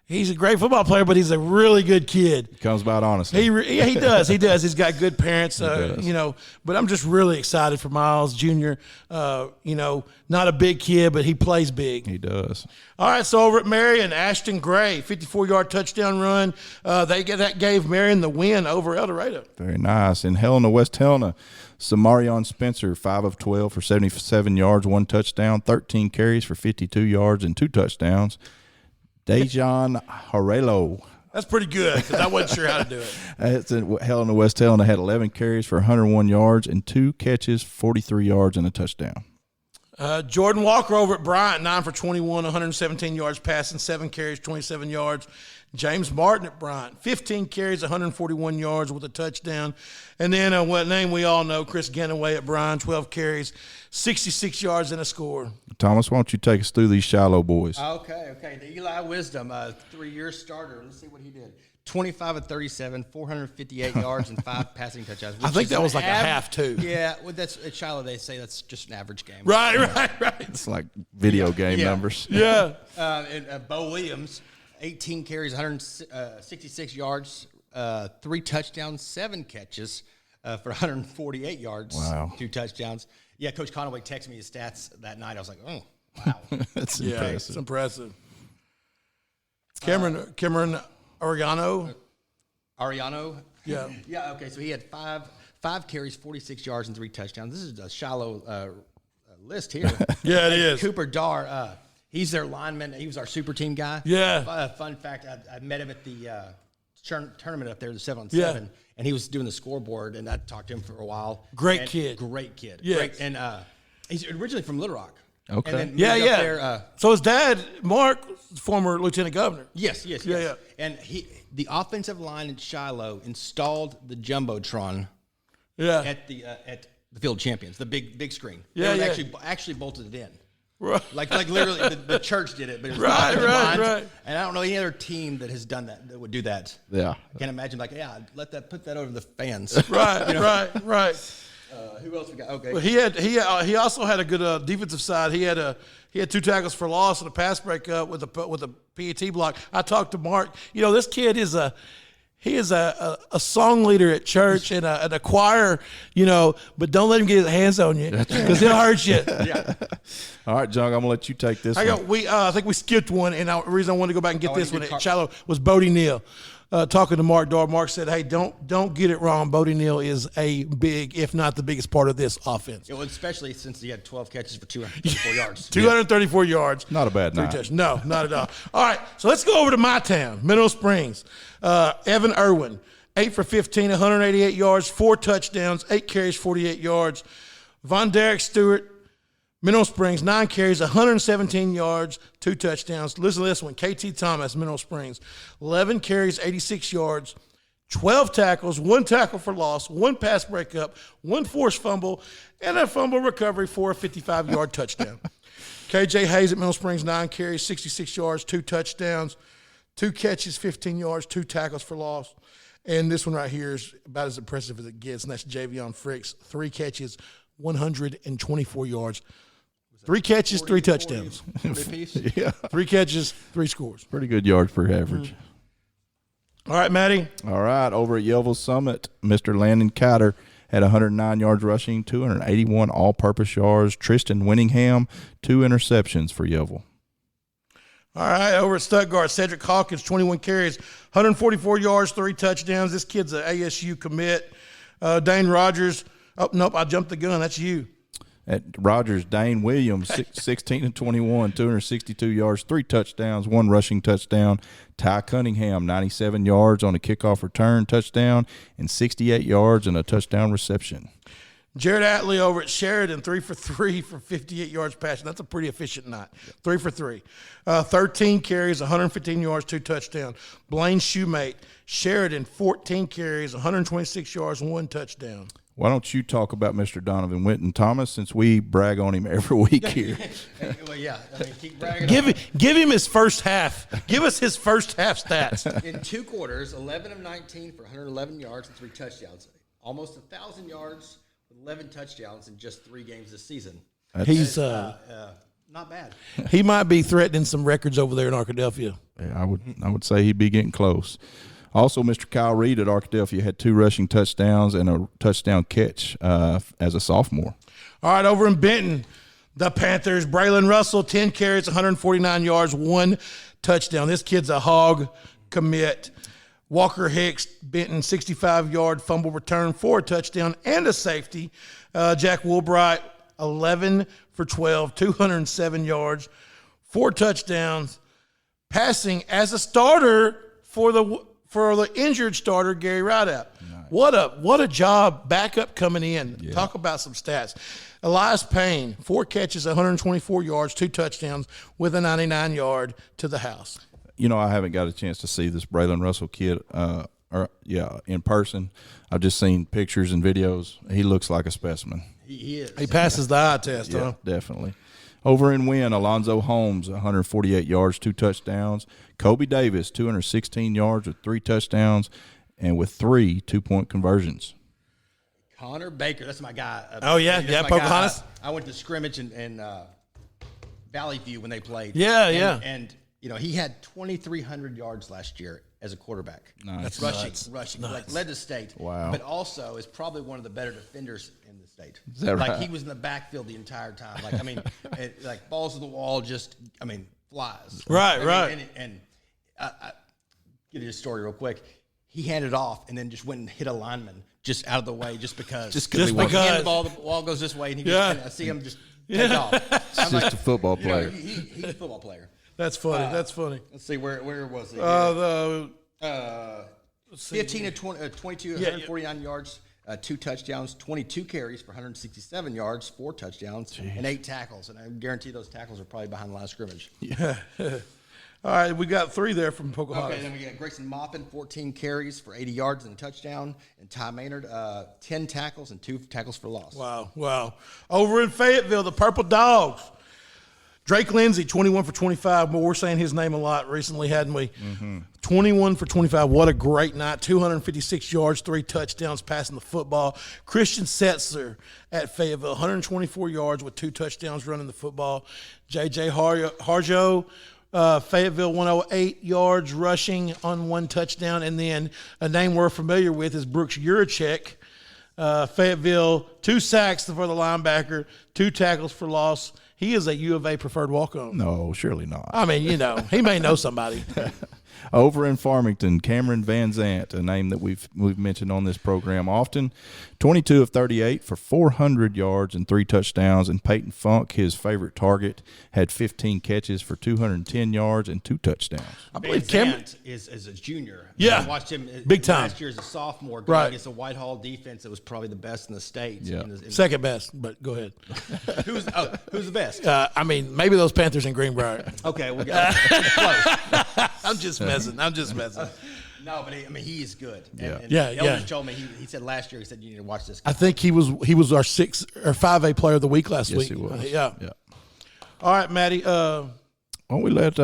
he's a great football player, but he's a really good kid. Comes about honestly. He does. He's got good parents, but I'm just really excited for Miles Jr. Not a big kid, but he plays big. He does. All right, so over at Marion, Ashton Gray, 54-yard touchdown run. That gave Marion the win over El Dorado. Very nice. In Helena, West Helena, Samarion Spencer, 5 of 12 for 77 yards, 1 touchdown, 13 carries for 52 yards and 2 touchdowns. Dejan Harelo. That's pretty good because I wasn't sure how to do it. It's in Helena, West Helena, had 11 carries for 101 yards and 2 catches, 43 yards and a touchdown. Jordan Walker over at Bryant, 9 for 21, 117 yards passing, 7 carries, 27 yards. James Martin at Bryant, 15 carries, 141 yards with a touchdown. And then what name we all know, Chris Ganaway at Bryant, 12 carries, 66 yards and a score. Thomas, why don't you take us through these Shiloh boys? Okay. The Eli Wisdom, 3-year starter. Let's see what he did. 25 of 37, 458 yards and 5 passing touchdowns. I think that was like a half, too. Yeah, that's at Shiloh. They say that's just an average game. Right. It's like video game numbers. Yeah. And Bo Williams, 18 carries, 166 yards, 3 touchdowns, 7 catches for 148 yards. Wow. 2 touchdowns. Yeah, Coach Conaway texted me his stats that night. I was like, oh, wow. That's Yeah, impressive. it's impressive. Cameron Ariano. Yeah. Yeah, okay, so he had 5 carries, 46 yards, and 3 touchdowns. This is a Shiloh list here. Yeah, it is. Cooper Darr, he's their lineman. He was our super team guy. Yeah. Fun fact, I met him at the tournament up there, the 7-on-7, Yeah. and he was doing the scoreboard, and I talked to him for a while. Great kid. Yeah. Great. And he's originally from Little Rock. Okay. And then moved Yeah. up there, So his dad, Mark, former lieutenant governor. Yes. Yeah. And the offensive line at Shiloh installed the Jumbotron Yeah. at the Field Champions, the big screen. Yeah, They actually bolted it in. Right. Like literally, the church did it, but it was Right. And I don't know any other team that has done that would do that. Yeah. I can't imagine put that over the fans. Right. Who else we got? Okay. Well, he also had a good defensive side. He had 2 tackles for loss and a pass breakup with a PAT block. I talked to Mark. This kid is a song leader at church and a choir. But don't let him get his hands on you because he'll hurt you. Yeah. All right, Jung, I'm going to let you take this one. I think we skipped one, and the reason I wanted to go back and get this one at Shiloh was Bodie Neal. talking to Mark Dar. Mark said, hey, don't get it wrong. Bodie Neal is a big, if not the biggest part of this offense. Well, especially since he had 12 catches for 234 yards. 234 yards. Not a bad night. No, not at all. All right, so let's go over to my town, Mineral Springs. Evan Irwin, 8 for 15, 188 yards, 4 touchdowns, 8 carries, 48 yards. Von Derek Stewart, Mineral Springs, 9 carries, 117 yards, 2 touchdowns. Listen to this one. KT Thomas, Mineral Springs, 11 carries, 86 yards, 12 tackles, 1 tackle for loss, 1 pass breakup, 1 forced fumble, and a fumble recovery for a 55-yard touchdown. KJ Hayes at Mineral Springs, 9 carries, 66 yards, 2 touchdowns, 2 catches, 15 yards, 2 tackles for loss. And this one right here is about as impressive as it gets, and that's Javion Fricks, 3 catches, 124 yards. 3 catches, 3 touchdowns. 40 Yeah. 3 catches, 3 scores. Pretty good yards per average. All right, Matty. All right, over at Yellville Summit, Mr. Landon Cotter had 109 yards rushing, 281 all-purpose yards. Tristan Winningham, 2 interceptions for Yellville. All right, over at Stuttgart, Cedric Hawkins, 21 carries, 144 yards, 3 touchdowns. This kid's an ASU commit. Dane Rogers. Oh, nope, I jumped the gun. That's you. At Rogers, Dane Williams, 16 and 21, 262 yards, 3 touchdowns, 1 rushing touchdown. Ty Cunningham, 97 yards on a kickoff return touchdown and 68 yards and a touchdown reception. Jared Atley over at Sheridan, 3 for 3 for 58 yards passing. That's a pretty efficient night. 3 for 3. 13 carries, 115 yards, 2 touchdowns. Blaine Shoemate, Sheridan, 14 carries, 126 yards, 1 touchdown. Why don't you talk about Mr. Donovan Winton Thomas, since we brag on him every week here? Well, yeah. I mean, keep bragging. Give him his first half. Give us his first half stats. In 2 quarters, 11 of 19 for 111 yards and 3 touchdowns. Almost 1,000 yards with 11 touchdowns in just 3 games this season. He's not bad. He might be threatening some records over there in Arkadelphia. Yeah, I would say he'd be getting close. Also, Mr. Kyle Reed at Arkadelphia had 2 rushing touchdowns and a touchdown catch as a sophomore. All right, over in Benton, the Panthers, Braylon Russell, 10 carries, 149 yards, 1 touchdown. This kid's a hog commit. Walker Hicks, Benton, 65-yard fumble return for a touchdown and a safety. Jack Woolbright, 11 for 12, 207 yards, 4 touchdowns. Passing as a starter for the injured starter, Gary Rideout. Nice. What a job, backup coming in. Yeah. Talk about some stats. Elias Payne, 4 catches, 124 yards, 2 touchdowns with a 99-yard to the house. You know, I haven't got a chance to see this Braylon Russell kid in person. I've just seen pictures and videos. He looks like a specimen. He is. He passes the eye test, yeah, huh? Definitely. Over in Wynn, Alonzo Holmes, 148 yards, 2 touchdowns. Kobe Davis, 216 yards with 3 touchdowns and with 3 2-point conversions. Connor Baker, that's my guy. Pocahontas. I went to scrimmage in Valley View when they played. Yeah. And you know, he had 2,300 yards last year as a quarterback. Nice. That's rushing. Like led the state. Wow. But also is probably one of the better defenders in the state. Is that right? Like he was in the backfield the entire time. Like, I mean, like balls to the wall, flies. Right. And I give you a story real quick. He handed off and then just went and hit a lineman just out of the way just because. Just because. The ball goes this way and I see him just take off. It's just a football player. He's a football player. That's funny. That's funny. Let's see, where was he? 15 to 22, 149 yards, 2 touchdowns, 22 carries for 167 yards, 4 touchdowns, and 8 tackles. And I guarantee those tackles are probably behind the line of scrimmage. Yeah. All right, we got 3 there from Pocahontas. Okay, then we got Grayson Maupin, 14 carries for 80 yards and a touchdown, and Ty Maynard, 10 tackles and 2 tackles for loss. Wow. Over in Fayetteville, the Purple Dogs. Drake Lindsay, 21 for 25. But we're saying his name a lot recently, hadn't we? Mm-hmm. 21 for 25. What a great night. 256 yards, 3 touchdowns passing the football. Christian Setzer at Fayetteville, 124 yards with 2 touchdowns running the football. J.J. Harjo, Fayetteville, 108 yards rushing on 1 touchdown. And then a name we're familiar with is Brooks Urachek. Fayetteville, 2 sacks for the linebacker, 2 tackles for loss. He is a U of A preferred walk-on. No, surely not. I mean, he may know somebody. Over in Farmington, Cameron Van Zant, a name that we've mentioned on this program often, 22 of 38 for 400 yards and 3 touchdowns. And Peyton Funk, his favorite target, had 15 catches for 210 yards and 2 touchdowns. I believe Cameron is a junior. Yeah, I watched him big time last year as a sophomore going against a Whitehall defense that was probably the best in the state. Yeah. Second best, but go ahead. Who's the best? I mean, maybe those Panthers in Greenbrier. Okay, we got it. Close. I'm just messing. No, but he is good. And Yeah. Eldridge told me, he said last year, he said, you need to watch this guy. I think he was our 6 or 5A player of the week last week. Yes, he was. Yeah. All right, Maddie. Why don't we let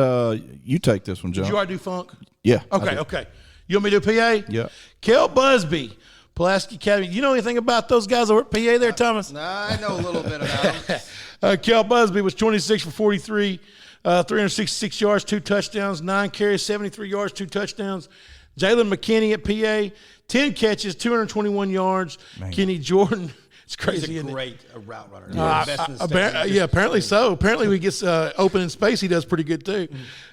you take this one, John? Did you already do Funk? Yeah. Okay. You want me to do PA? Yeah. Kel Busby, Pulaski Academy. You know anything about those guys over at PA there, Thomas? I know a little bit about them. Kel Busby was 26 for 43, 366 yards, 2 touchdowns, 9 carries, 73 yards, 2 touchdowns. Jalen McKinney at PA, 10 catches, 221 yards. Man. Kenny Jordan. It's crazy. He's a great route runner. Apparently so. Apparently, when he gets open in space, he does pretty good too.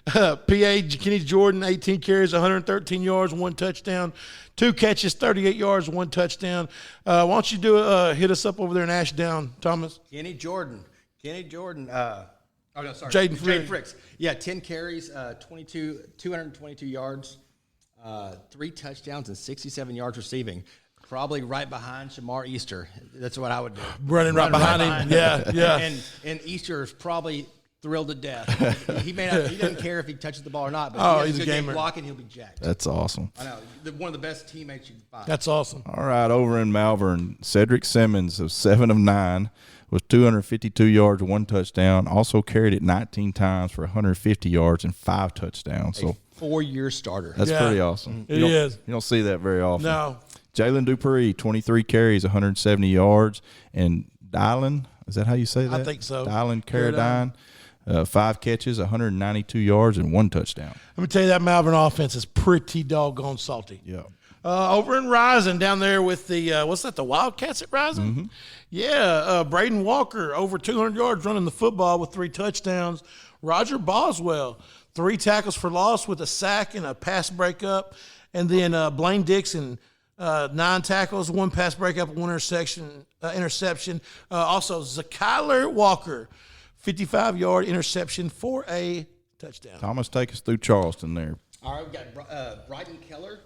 PA, Kenny Jordan, 18 carries, 113 yards, 1 touchdown, 2 catches, 38 yards, 1 touchdown. Why don't you hit us up over there in Ashdown, Thomas? Kenny Jordan. Jaden Fricks. Yeah, 10 carries, 222 yards, 3 touchdowns, and 67 yards receiving. Probably right behind Shamar Easter. That's what I would do. Running right behind him. Yeah. And Easter is probably thrilled to death. He doesn't care if he touches the ball or not. But he's a gamer. Blocking, he'll be jacked. That's awesome. I know. One of the best teammates you can find. That's awesome. All right, over in Malvern, Cedric Simmons of 7 of 9 was 252 yards, 1 touchdown. Also carried it 19 times for 150 yards and 5 touchdowns. So 4-year starter. That's pretty awesome. It is. You don't see that very often. No. Jalen Dupree, 23 carries, 170 yards. And Dylan, is that how you say that? I think so. Dylan Carradine, 5 catches, 192 yards, and 1 touchdown. Let me tell you, that Malvern offense is pretty doggone salty. Yeah. Over in Rising, down there with the, what's that, the Wildcats at Rising? Mm-hmm. Yeah, Braden Walker, over 200 yards running the football with 3 touchdowns. Roger Boswell, 3 tackles for loss with a sack and a pass breakup. And then Blaine Dixon, 9 tackles, 1 pass breakup, 1 interception. Also, Zakyler Walker, 55-yard interception for a touchdown. Thomas, take us through Charleston there. All right, we got Bryden Keller,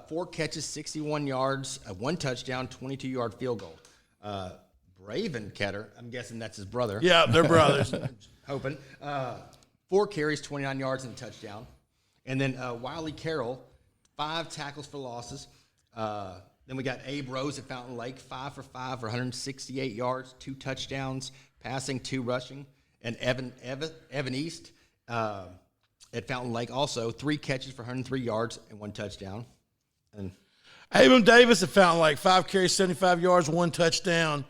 4 catches, 61 yards, 1 touchdown, 22-yard field goal. Braven Ketter, I'm guessing that's his brother. Yeah, they're brothers. Hoping. 4 carries, 29 yards, and a touchdown. And then Wiley Carroll, 5 tackles for losses. Then we got Abe Rose at Fountain Lake, 5 for 5 for 168 yards, 2 touchdowns, passing, 2 rushing. And Evan East at Fountain Lake also, 3 catches for 103 yards and 1 touchdown. And Abram Davis at Fountain Lake, 5 carries, 75 yards, 1 touchdown.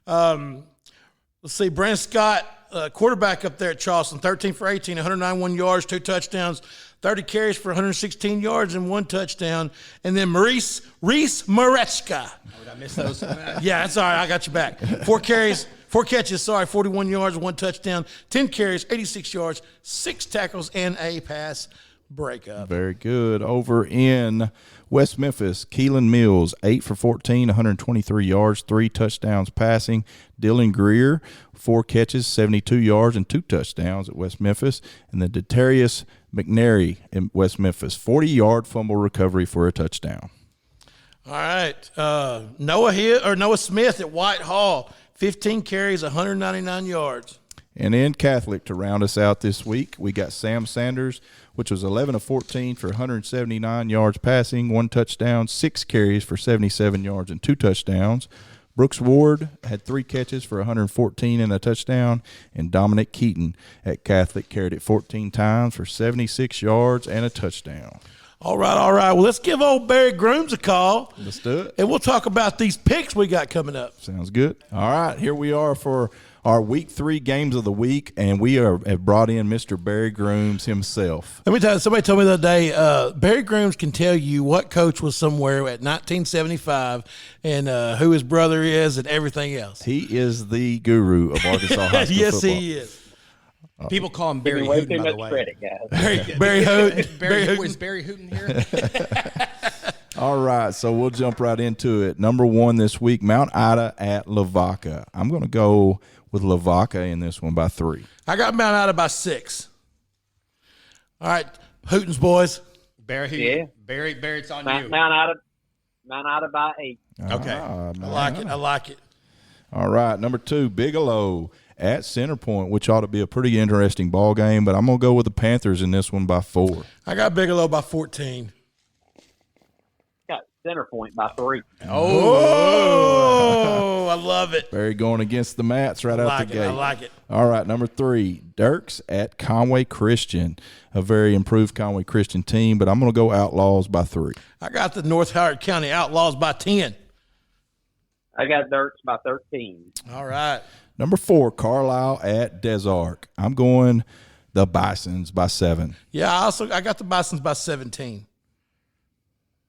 Let's see, Brent Scott, quarterback up there at Charleston, 13 for 18, 191 yards, 2 touchdowns, 30 carries for 116 yards and 1 touchdown. And then Reese Marechka. Oh, did I miss those? Yeah, that's all right. I got you back. 4 catches, 41 yards, 1 touchdown, 10 carries, 86 yards, 6 tackles, and a pass breakup. Very good. Over in West Memphis, Keelan Mills, 8 for 14, 123 yards, 3 touchdowns passing. Dylan Greer, 4 catches, 72 yards, and 2 touchdowns at West Memphis. And then Detarius McNary in West Memphis, 40-yard fumble recovery for a touchdown. All right. Noah Smith at Whitehall, 15 carries, 199 yards. And in Catholic, to round us out this week, we got Sam Sanders, which was 11 of 14 for 179 yards passing, 1 touchdown, 6 carries for 77 yards and 2 touchdowns. Brooks Ward had 3 catches for 114 and a touchdown, and Dominic Keaton at Catholic carried it 14 times for 76 yards and a touchdown. All right. Well, let's give old Barry Groomes a call. Let's do it. And we'll talk about these picks we got coming up. Sounds good. All right, here we are for our Week 3 games of the week, and we have brought in Mr. Barry Groomes himself. Let me tell you, somebody told me the other day, Barry Groomes can tell you what coach was somewhere at 1975 and who his brother is and everything else. He is the guru of Arkansas high school yes, football. he is. People call him Barry Way Hooten, too by much the way. credit, guys. Barry Hooten. Barry Hooten. Is Barry Hooten here? All right, so we'll jump right into it. Number 1 this week, Mount Ida at Lavaca. I'm going to go with Lavaca in this one by 3. I got Mount Ida by 6. All right, Hooten's boys. Barry Hooten. Yeah. Barry, it's on you. Mount Ida by 8. Okay. I like it. I like it. All right, number 2, Bigelow at Centerpoint, which ought to be a pretty interesting ball game, but I'm going to go with the Panthers in this one by 4. I got Bigelow by 14. Got Centerpoint by 3. Oh, I love it. Barry going against the Mats right out the gate. I like it. All right, number 3, Dirks at Conway Christian, a very improved Conway Christian team, but I'm going to go Outlaws by 3. I got the North Howard County Outlaws by 10. I got Dirks by 13. All right. Number 4, Carlisle at Des Arc. I'm going the Bisons by 7. Yeah, I got the Bisons by 17.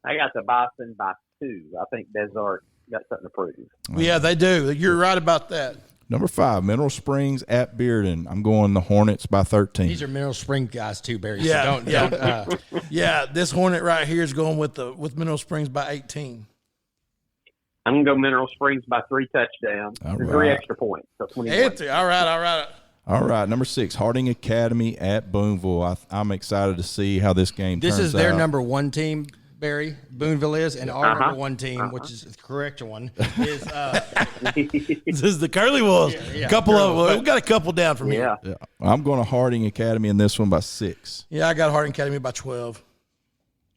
I got the Bison by 2. I think Desart got something to prove. Yeah, they do. You're right about that. Number 5, Mineral Springs at Bearden. I'm going the Hornets by 13. These are Mineral Spring guys too, Barry. Yeah, So yeah. Yeah, this Hornet right here is going with Mineral Springs by 18. I'm going to go Mineral Springs by 3 touchdowns. All 3 right. extra points. So 21. Anthony, all right. All right, number 6, Harding Academy at Boonville. I'm excited to see how this game This turns is their out. number 1 team, Barry. Boonville is, and our number 1 team, which is the correct one, is This is the Curly Wolves. Yeah, couple Curly of Wolves. we got a couple down from here. Yeah. Yeah. I'm going to Harding Academy in this one by 6. Yeah, I got Harding Academy by 12.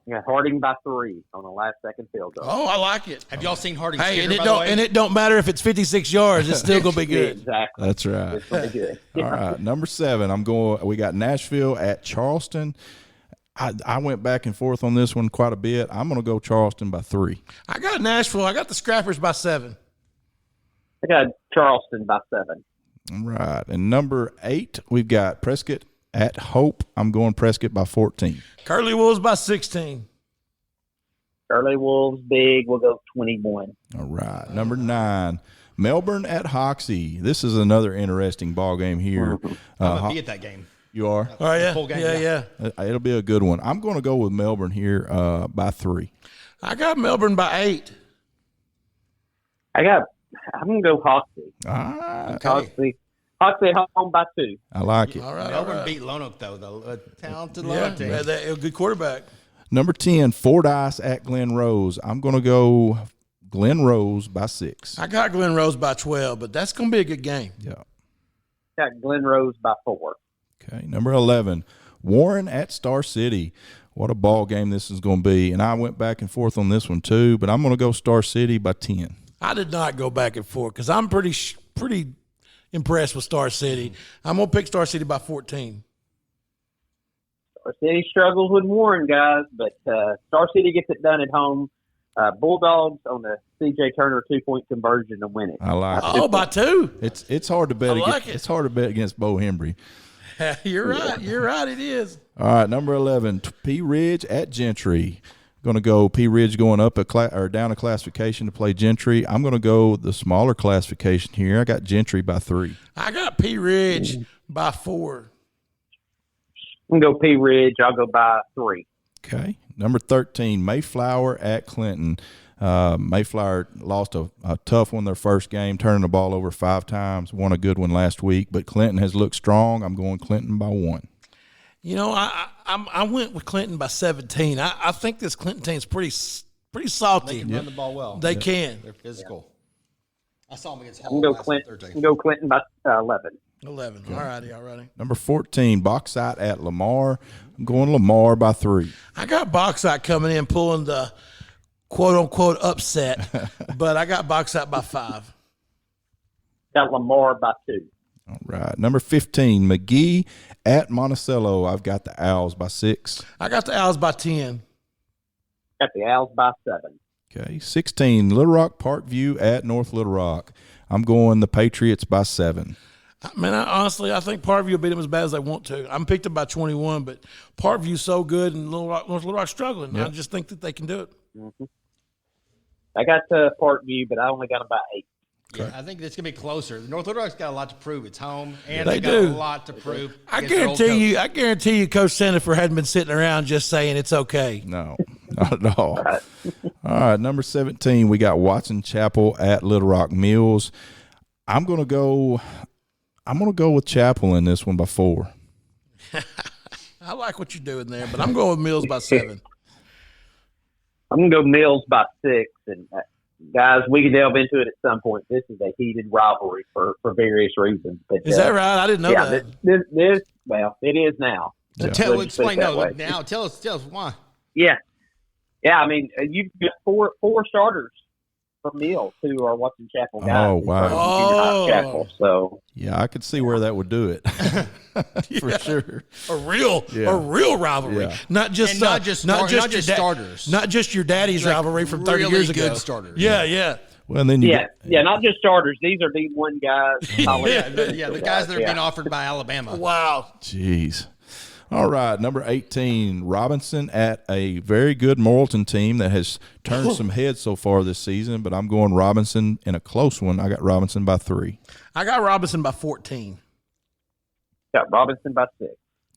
I got Harding by 3 on the last second field goal. Oh, I like it. Have y'all seen Harding? Hey, Skinner, and it by the don't way? and it don't matter if it's 56 yards. It's still gonna be good. Exactly. That's right. It's going to be good. All right, number 7, we got Nashville at Charleston. I went back and forth on this one quite a bit. I'm going to go Charleston by 3. I got Nashville. I got the Scrappers by 7. I got Charleston by 7. All right, and number 8, we've got Prescott at Hope. I'm going Prescott by 14. Curly Wolves by 16. Early Wolves big. We'll go 21. All right, number 9, Melbourne at Hoxie. This is another interesting ball game here. I'm gonna be at that game. You are? Oh yeah, Full game, yeah. It'll be a good one. I'm going to go with Melbourne here by 3. I got Melbourne by 8. I'm going to go Hoxie. Ah, Hoxie at home by 2. I like it. All right, Melbourne all right. beat Lone Oak though, the talented Yeah, Lone Oak team. a good quarterback. Number 10, Fordyce at Glen Rose. I'm going to go Glen Rose by 6. I got Glen Rose by 12, but that's gonna be a good game. Yeah. Got Glen Rose by 4. Okay. Number 11, Warren at Star City. What a ball game this is going to be. And I went back and forth on this one too, but I'm going to go Star City by 10. I did not go back and forth because I'm pretty impressed with Star City. I'm gonna pick Star City by 14. Star City struggles with Warren, guys, but Star City gets it done at home. Bulldogs on the C.J. Turner 2-point conversion to win it. I like it. Oh, by 2. It's hard to bet I like against, it. it's hard to bet against Bo Hembry. You're right. You're right. It is. All right, number 11, P Ridge at Gentry. Going to go P Ridge going up or down a classification to play Gentry. I'm going to go the smaller classification here. I got Gentry by 3. I got P Ridge by 4. I'm going to go P Ridge. I'll go by 3. Okay. Number 13, Mayflower at Clinton. Mayflower lost a tough one their first game, turning the ball over 5 times, won a good one last week, but Clinton has looked strong. I'm going Clinton by 1. You know, I went with Clinton by 17. I think this Clinton team's pretty salty. They can run the ball well. They can. They're physical. I saw them against I'm Hall going to last go Clinton. Thursday. I'm going to go Clinton by 11. 11. All righty. Number 14, Bauxite at Lamar. I'm going Lamar by 3. I got Bauxite coming in, pulling the quote-unquote upset, but I got Bauxite by 5. Got Lamar by 2. All right. Number 15, McGee at Monticello. I've got the Owls by 6. I got the Owls by 10. Got the Owls by 7. Okay. 16, Little Rock Parkview at North Little Rock. I'm going the Patriots by 7. Man, honestly, I think Parkview will beat them as bad as they want to. I'm picked them by 21, but Parkview's so good and North Little Rock's struggling. Yep. I just think that they can do it. I got Parkview, but I only got them by 8. Yeah, I think it's going to be closer. North Little Rock's got a lot to prove. It's home, and They they got do. a lot to prove. I against their old guarantee you, Coach Senifer hadn't been sitting around just saying it's okay. No, not at all. All right, number 17, we got Watson Chapel at Little Rock Mills. I'm gonna go with Chapel in this one by 4. I like what you're doing there, but I'm going with Mills by 7. I'm going to go Mills by 6. And guys, we can delve into it at some point. This is a heated rivalry for various reasons. But is that right? I didn't know that. This, well, it is now. Explain. Now tell us why. Yeah. I mean, you've got four starters from Mills who are Watson Chapel guys. Oh, wow. Chapel, so Yeah, I could see where that would do it. For sure. A real rivalry. Yeah. Not just starters. Not just your daddy's rivalry from 30 really years ago. good starters. Yeah. Well, and then not just starters. These are D1 guys. The guys that are being offered by Alabama. Wow. Jeez. All right, number 18, Robinson at a very good Morrilton team that has turned some heads so far this season, but I'm going Robinson in a close one. I got Robinson by 3. I got Robinson by 14. Got Robinson by 6.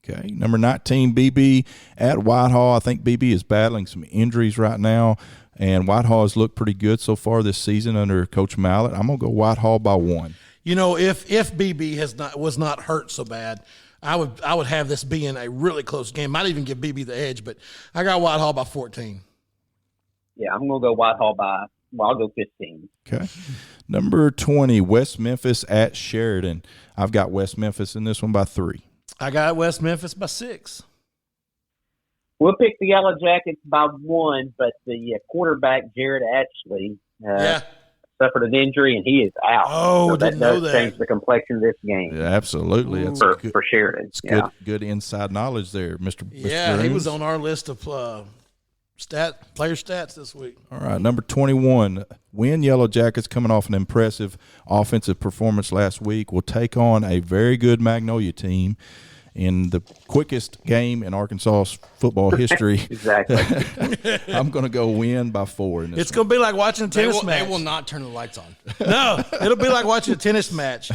Okay, number 19, BB at Whitehall. I think BB is battling some injuries right now, and Whitehall has looked pretty good so far this season under Coach Mallett. I'm going to go Whitehall by 1. You know, if BB was not hurt so bad, I would have this being a really close game. Might even give BB the edge, but I got Whitehall by 14. Yeah, I'm going to go Whitehall I'll go 15. Okay. Number 20, West Memphis at Sheridan. I've got West Memphis in this one by 3. I got West Memphis by 6. We'll pick the Yellow Jackets by 1, but the quarterback, Jared Ashley, suffered an injury, and he is out. Oh, didn't know that. Change the complexion of this game. Yeah, absolutely. That's for Sheridan. It's good inside knowledge there, Mr. Yeah, Groomes. he was on our list of player stats this week. All right, number 21, Win Yellow Jackets, coming off an impressive offensive performance last week, will take on a very good Magnolia team in the quickest game in Arkansas football history. Exactly. I'm going to go Win by 4 in this It's going to be like watching a tennis match. They will not turn the lights on. No, it'll be like watching a tennis match.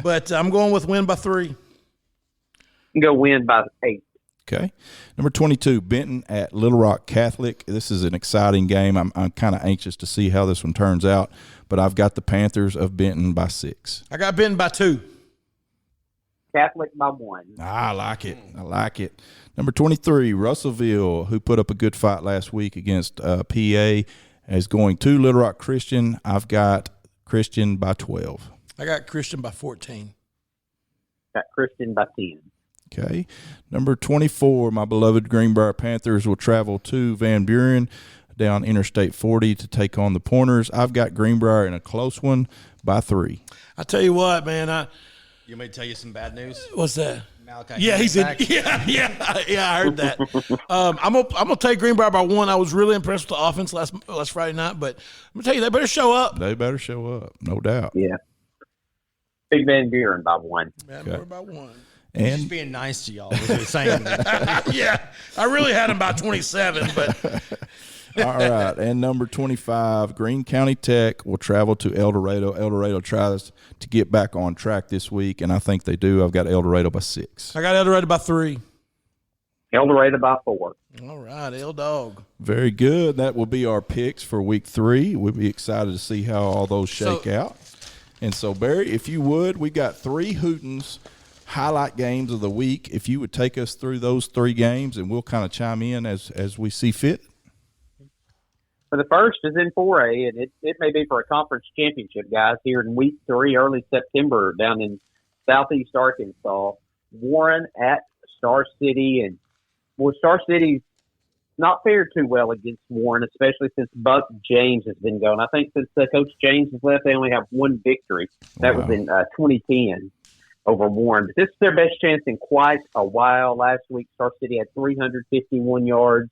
But I'm going with Win by 3. You can go Win by 8. Okay. Number 22, Benton at Little Rock Catholic. This is an exciting game. I'm kind of anxious to see how this one turns out, but I've got the Panthers of Benton by 6. I got Benton by 2. Catholic by 1. I like it. Number 23, Russellville, who put up a good fight last week against PA, is going to Little Rock Christian. I've got Christian by 12. I got Christian by 14. Got Christian by 10. Okay. Number 24, my beloved Greenbrier Panthers will travel to Van Buren down Interstate 40 to take on the Pointers. I've got Greenbrier in a close one by 3. I tell you what, man, You want me to tell you some bad news? What's that? Malachi. Yeah, he's in. Yeah, I heard that. I'm gonna take Greenbrier by 1. I was really impressed with the offense last Friday night, but I'm gonna tell you they better show up. They better show up, no doubt. Yeah. Big Van Buren by 1. Van by 1. And just being nice to y'all. Was what saying. Yeah, I really had him by 27, but. All right, and number 25, Greene County Tech will travel to El Dorado. El Dorado tries to get back on track this week, and I think they do. I've got El Dorado by 6. I got El Dorado by 3. El Dorado by 4. All right, El Dog. Very good. That will be our picks for week 3. We'll be excited to see how all those shake out. And so, Barry, if you would, we got 3 Hootens highlight games of the week. If you would take us through those 3 games, and we'll kind of chime in as we see fit. For the first is in 4A, and it may be for a conference championship, guys, here in week 3, early September, down in southeast Arkansas. Warren at Star City, and Star City's not fared too well against Warren, especially since Buck James has been going. I think since Coach James has left, they only have 1 victory. That was in 2010 over Warren. But this is their best chance in quite a while. Last week, Star City had 351 yards.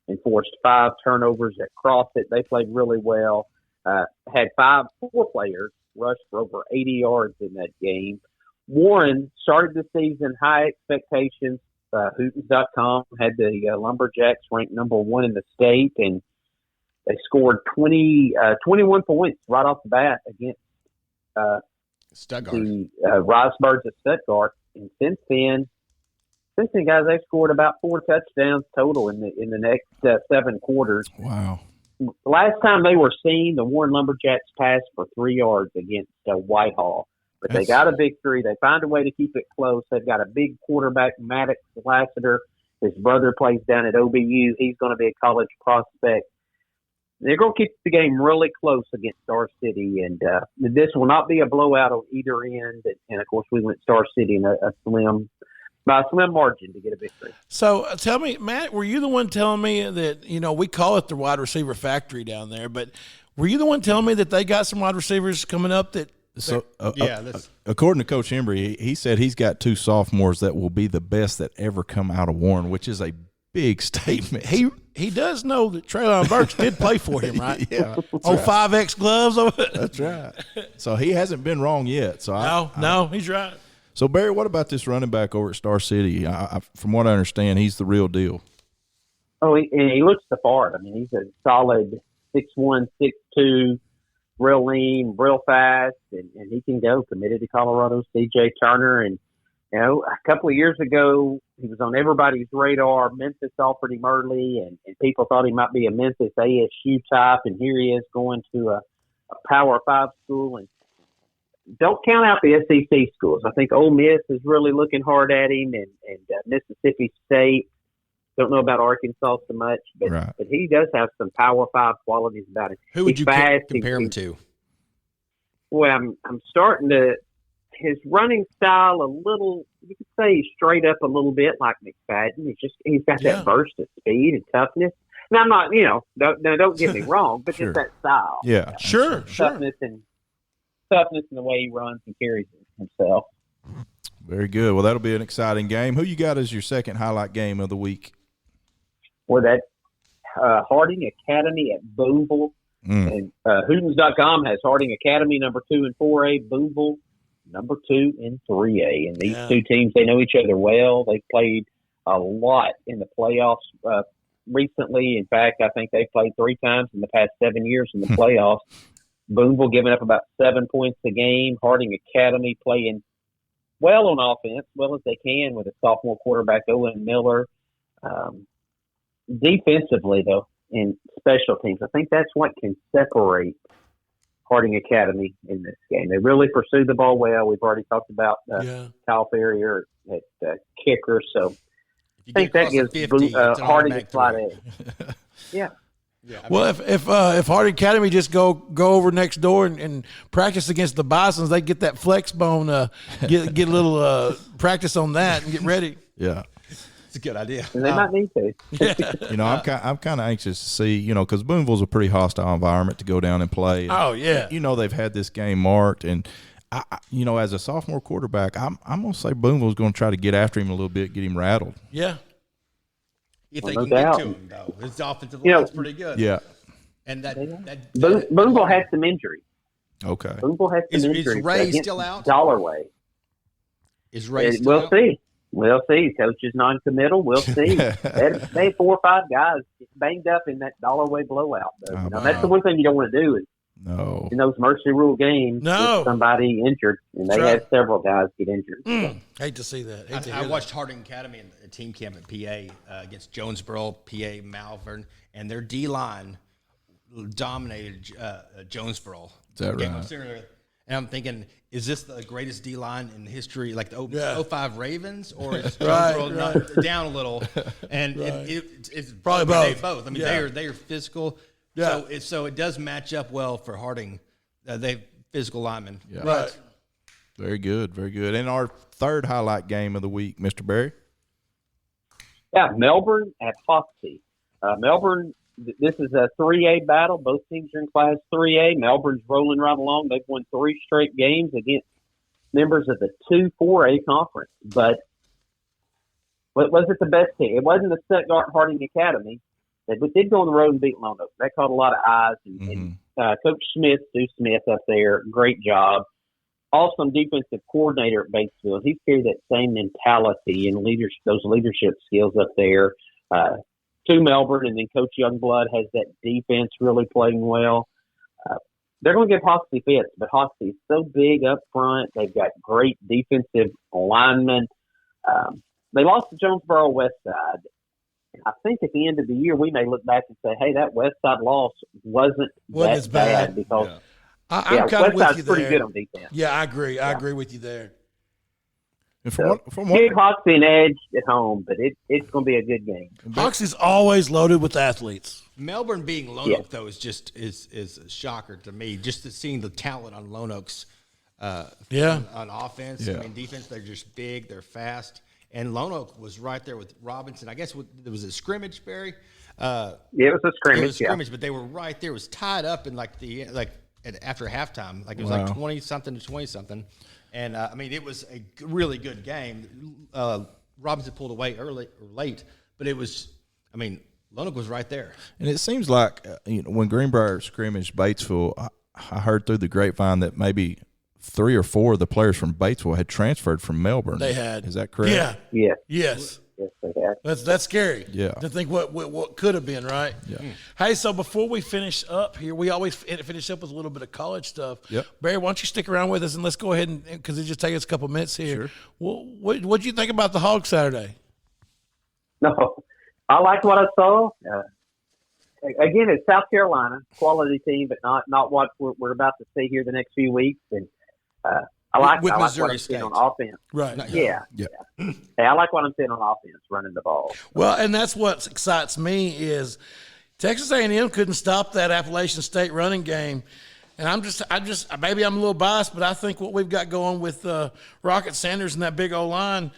And forced 5 turnovers at CrossFit. They played really well. Had 4 players rushed for over 80 yards in that game. Warren started the season high expectations. Hootens.com had the Lumberjacks ranked number 1 in the state, and they scored 21 points right off the bat against Stuttgart. the Riceburgs of Stuttgart. And since then, guys, they've scored about 4 touchdowns total in the next 7 quarters. Wow. The last time they were seen, the Warren Lumberjacks passed for 3 yards against Whitehall. But they got a victory. They find a way to keep it close. They've got a big quarterback, Maddox Lassiter. His brother plays down at OBU. He's going to be a college prospect. They're going to keep the game really close against Star City, and this will not be a blowout on either end. And of course, we went Star City in by a slim margin to get a victory. So tell me, Matt, were you the one telling me that, we call it the wide receiver factory down there, but were you the one telling me that they got some wide receivers coming up that – So, according to Coach Embry, he said he's got 2 sophomores that will be the best that ever come out of Warren, which is a big statement. He does know that Traylon Burks did play for him, right? Yeah. Oh, right. 5X gloves. That's right. So he hasn't been wrong yet. So No, he's right. So, Barry, what about this running back over at Star City? From what I understand, he's the real deal. Oh, he looks the part. I mean, he's a solid 6'1", 6'2", real lean, real fast, and he can go. Committed to Colorado, C.J. Turner. And, a couple of years ago, he was on everybody's radar. Memphis offered him early, and people thought he might be a Memphis ASU type, and here he is going to a Power 5 school. And don't count out the SEC schools. I think Ole Miss is really looking hard at him, and Mississippi State. Don't know about Arkansas so much, but he does have some Power 5 qualities about him. Who would you compare him to? Well, I'm starting to – his running style a little – you could say he's straight up a little bit like McFadden. He's got that burst of speed and toughness. Now, I'm not – don't get me wrong, but just that style. Yeah, sure. Toughness and the way he runs and carries himself. Very good. Well, that'll be an exciting game. Who you got as your second highlight game of the week? Or that Harding Academy at Boonville. And Hootens.com has Harding Academy number 2 in 4A, Boonville number 2 in 3A. And these two teams, they know each other well. They've played a lot in the playoffs recently. In fact, I think they've played 3 times in the past 7 years in the playoffs. Boonville giving up about 7 points a game. Harding Academy playing well on offense, well as they can with a sophomore quarterback, Owen Miller. Defensively, though, in special teams, I think that's what can separate Harding Academy in this game. They really pursue the ball well. We've already talked about Kyle Ferrier at kicker, so I think that gives 50, Harding a slight edge. Yeah. Yeah, I mean, if Harding Academy just go over next door and practice against the Bisons, they get that flex bone, get a little practice on that and get ready. Yeah, it's a good idea. And they might need to. I'm kind of anxious to see, because Boonville's a pretty hostile environment to go down and play. And, they've had this game marked, and I as a sophomore quarterback, I'm gonna say Boonville's going to try to get after him a little bit, get him rattled. Yeah. If they can get to him, though, his offensive line's pretty good. Yeah, and Boonville has some injuries. Okay, Boonville has some injuries. Is Ray still out? Dollarway. Is Ray still out? We'll see. Coach is non-committal. We'll see. they had 4 or 5 guys banged up in that Dollarway blowout. That's the one thing you don't want to do is in those mercy rule games, get somebody injured, and they had several guys get injured. Hate to see that. I watched Harding Academy in a team camp at PA against Jonesboro, PA, Malvern, and their D-line dominated Jonesboro. Is that right? And I'm thinking, is this the greatest D-line in history, like the 05 Ravens, or is Jonesboro down a little? And it's probably both. I mean, they are physical. Yeah. So it does match up well for Harding. They've physical linemen. Yeah. Right. Very good. Very good. And our third highlight game of the week, Mr. Barry? Yeah, Melbourne at Hoxie. Melbourne, this is a 3A battle. Both teams are in Class 3A. Melbourne's rolling right along. They've won 3 straight games against members of the 2-4A conference. But was it the best team? It wasn't the Stuttgart Harding Academy. They did go on the road and beat Lone Oak. That caught a lot of eyes. And Coach Smith, Tue Sep up there, great job. Awesome defensive coordinator at Batesville. He's carried that same mentality and those leadership skills up there to Melbourne. And then Coach Youngblood has that defense really playing well. they're going to give Hoxie fits, but Hoxie's so big up front. They've got great defensive linemen. They lost to Jonesboro West Side. I think at the end of the year, we may look back and say, hey, that West Side loss wasn't as bad because I'm kind of with you there. Pretty good on defense. Yeah, I agree. I agree with you there. So, give Hoxie an edge at home, but it's going to be a good game. Hoxie's always loaded with athletes. Melbourne being Lone Oak, though, is just is a shocker to me. Just to seeing the talent on Lone Oak's on offense. Yeah. I mean, defense, they're just big, they're fast. And Lone Oak was right there with Robinson. I guess there was a scrimmage, Barry. It was a scrimmage. It was a scrimmage, but they were right there. It was tied up in after halftime. Like it was like 20-something to 20-something. And, I mean, it was a really good game. Robinson pulled away early or late, but it was, I mean, Lone Oak was right there. And it seems like, when Greenbrier scrimmaged Batesville, I heard through the grapevine that maybe 3 or 4 of the players from Batesville had transferred from Melbourne. They had. Is that correct? Yeah. Yeah. Yes. Yes, they have. That's scary. Yeah. To think what could have been, right? Yeah. Hey, so before we finish up here, we always finish up with a little bit of college stuff. Yep. Barry, why don't you stick around with us and let's go ahead and because it just take us a couple minutes here. Sure. Well, what did you think about the Hogs Saturday? No, I liked what I saw. Again, it's South Carolina, quality team, but not what we're about to see here the next few weeks. And I like what I'm seeing on offense. Right. Yeah. Hey, I like what I'm seeing on offense, running the ball. Well, and that's what excites me is Texas A&M couldn't stop that Appalachian State running game. And I just maybe I'm a little biased, but I think what we've got going with Rocket Sanders and that big O line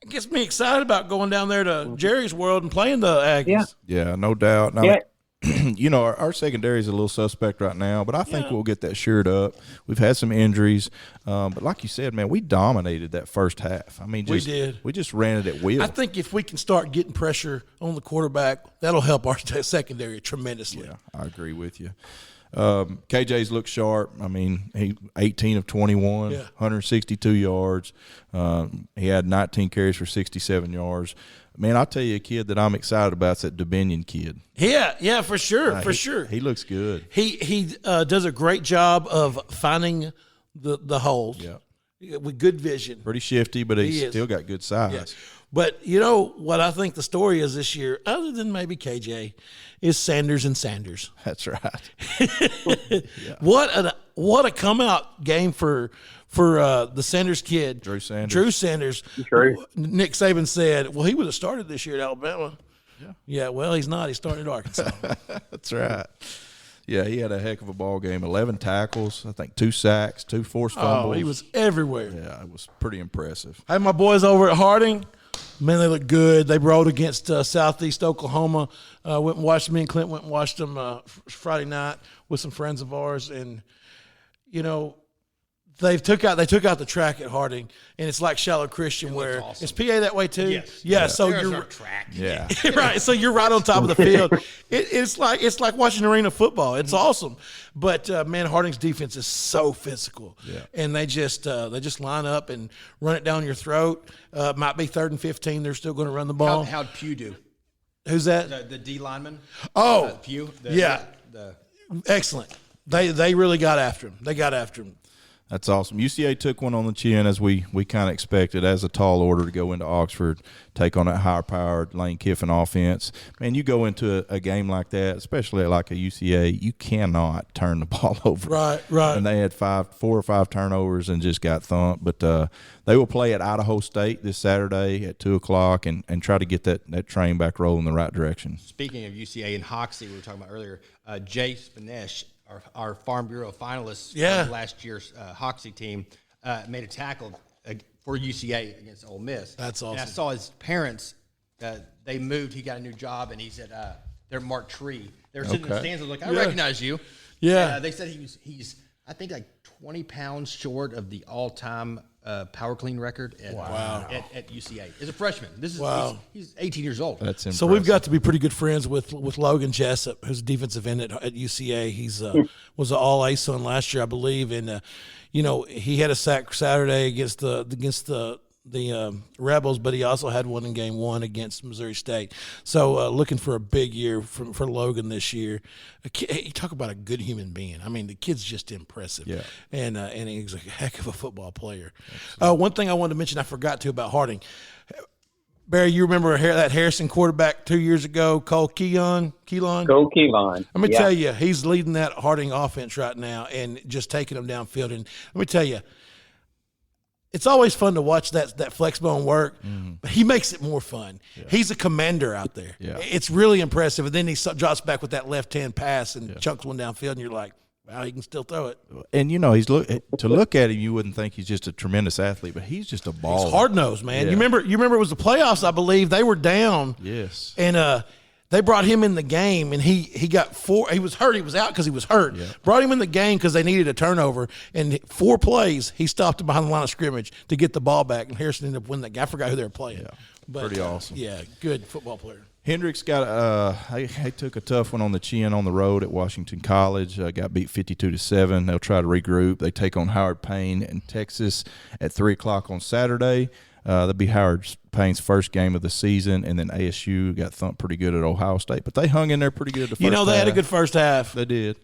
gets me excited about going down there to Jerry's World and playing the Aggies. Yeah, no doubt. Now, our secondary is a little suspect right now, but I think we'll get that shored up. We've had some injuries, but like you said, man, we dominated that first half. I mean, we did. We just ran it at will. I think if we can start getting pressure on the quarterback, that'll help our secondary tremendously. Yeah, I agree with you. KJ's looked sharp. I mean, he 18 of 21, 162 yards. He had 19 carries for 67 yards. Man, I'll tell you a kid that I'm excited about is that Dominion kid. Yeah, for sure, sure. He looks good. He does a great job of finding the holes with good vision. Pretty shifty, but he's still got good size. Yeah. But you know what I think the story is this year, other than maybe KJ, is Sanders and Sanders. That's right. What a come out game for the Sanders kid, Drew Sanders. Drew Sanders. True. Nick Saban said, "Well, he would have started this year at Alabama." Yeah. Well, he's not. He started at Arkansas. That's right. Yeah, he had a heck of a ball game. 11 tackles, I think 2 sacks, 2 forced fumbles. Oh, he was everywhere. Yeah, it was pretty impressive. Hey, my boys over at Harding, man, they look good. They rolled against Southeast Oklahoma. Went and watched me and Clint went and watched them Friday night with some friends of ours, and they took out the track at Harding, and it's like Shallow Christian where awesome. Is PA that way too? Yes. Yeah. So There's you're our track. Yeah. right. So you're right on top of the field. It's like watching arena football. It's awesome. But man, Harding's defense is so physical. Yeah. And they just line up and run it down your throat. Might be 3rd and 15. They're still going to run the ball. How'd Pugh do? Who's that? The D lineman. Oh, Pugh. Excellent. They really got after him. They got after him. That's awesome. UCA took one on the chin as we kind of expected as a tall order to go into Oxford, take on that higher-powered Lane Kiffin offense. Man, you go into a game like that, especially like a UCA, you cannot turn the ball over. Right. And they had 4 or 5 turnovers and just got thumped. But they will play at Idaho State this Saturday at 2 o'clock and try to get that train back rolling the right direction. Speaking of UCA and Hoxie, we were talking about earlier, Jay Spinesh, our Farm Bureau finalist from last year's Hoxie team, made a tackle for UCA against Ole Miss. That's awesome. And I saw his parents, they moved, he got a new job, and he said, they're Mark Tree. They were sitting in the stands, I was like, I recognize you. Yeah. And, they said he's, I think, like 20 pounds short of the all-time power clean record at UCA. As a freshman. He's 18 years old. That's impressive. So we've got to be pretty good friends with Logan Jessup, who's a defensive end at UCA. He's was an All A-Sun last year, I believe, and he had a sack Saturday against the Rebels, but he also had one in game 1 against Missouri State. So looking for a big year for Logan this year. You talk about a good human being. I mean, the kid's just impressive. Yeah. And he's a heck of a football player. One thing I wanted to mention I forgot to about Harding. Barry, you remember that Harrison quarterback 2 years ago, Cole Keelan? Cole Keelan. Let me tell you, he's leading that Harding offense right now and just taking them downfield. And let me tell you, it's always fun to watch that flex bone work, but he makes it more fun. Yeah. He's a commander out there. Yeah. It's really impressive. And then he drops back with that left-hand pass and chunks one downfield, and you're like, wow, he can still throw it. And, you know, to look at him, you wouldn't think he's just a tremendous athlete, but he's just a baller. He's hard-nosed, man. Yeah. You remember it was the playoffs, I believe. They were down. Yes. And they brought him in the game, and he got 4. He was hurt. He was out because he was hurt. Yeah. Brought him in the game because they needed a turnover. And 4 plays, he stopped him behind the line of scrimmage to get the ball back, and Harrison ended up winning that game. I forgot who they were playing. Yeah. But, pretty awesome. Yeah, good football player. Hendricks got he took a tough one on the chin on the road at Washington College. Got beat 52-7. They'll try to regroup. They take on Howard Payne in Texas at 3:00 on Saturday. That'll be Howard Payne's first game of the season, and then ASU got thumped pretty good at Ohio State. But they hung in there pretty good the first half. They had a good first half. They did.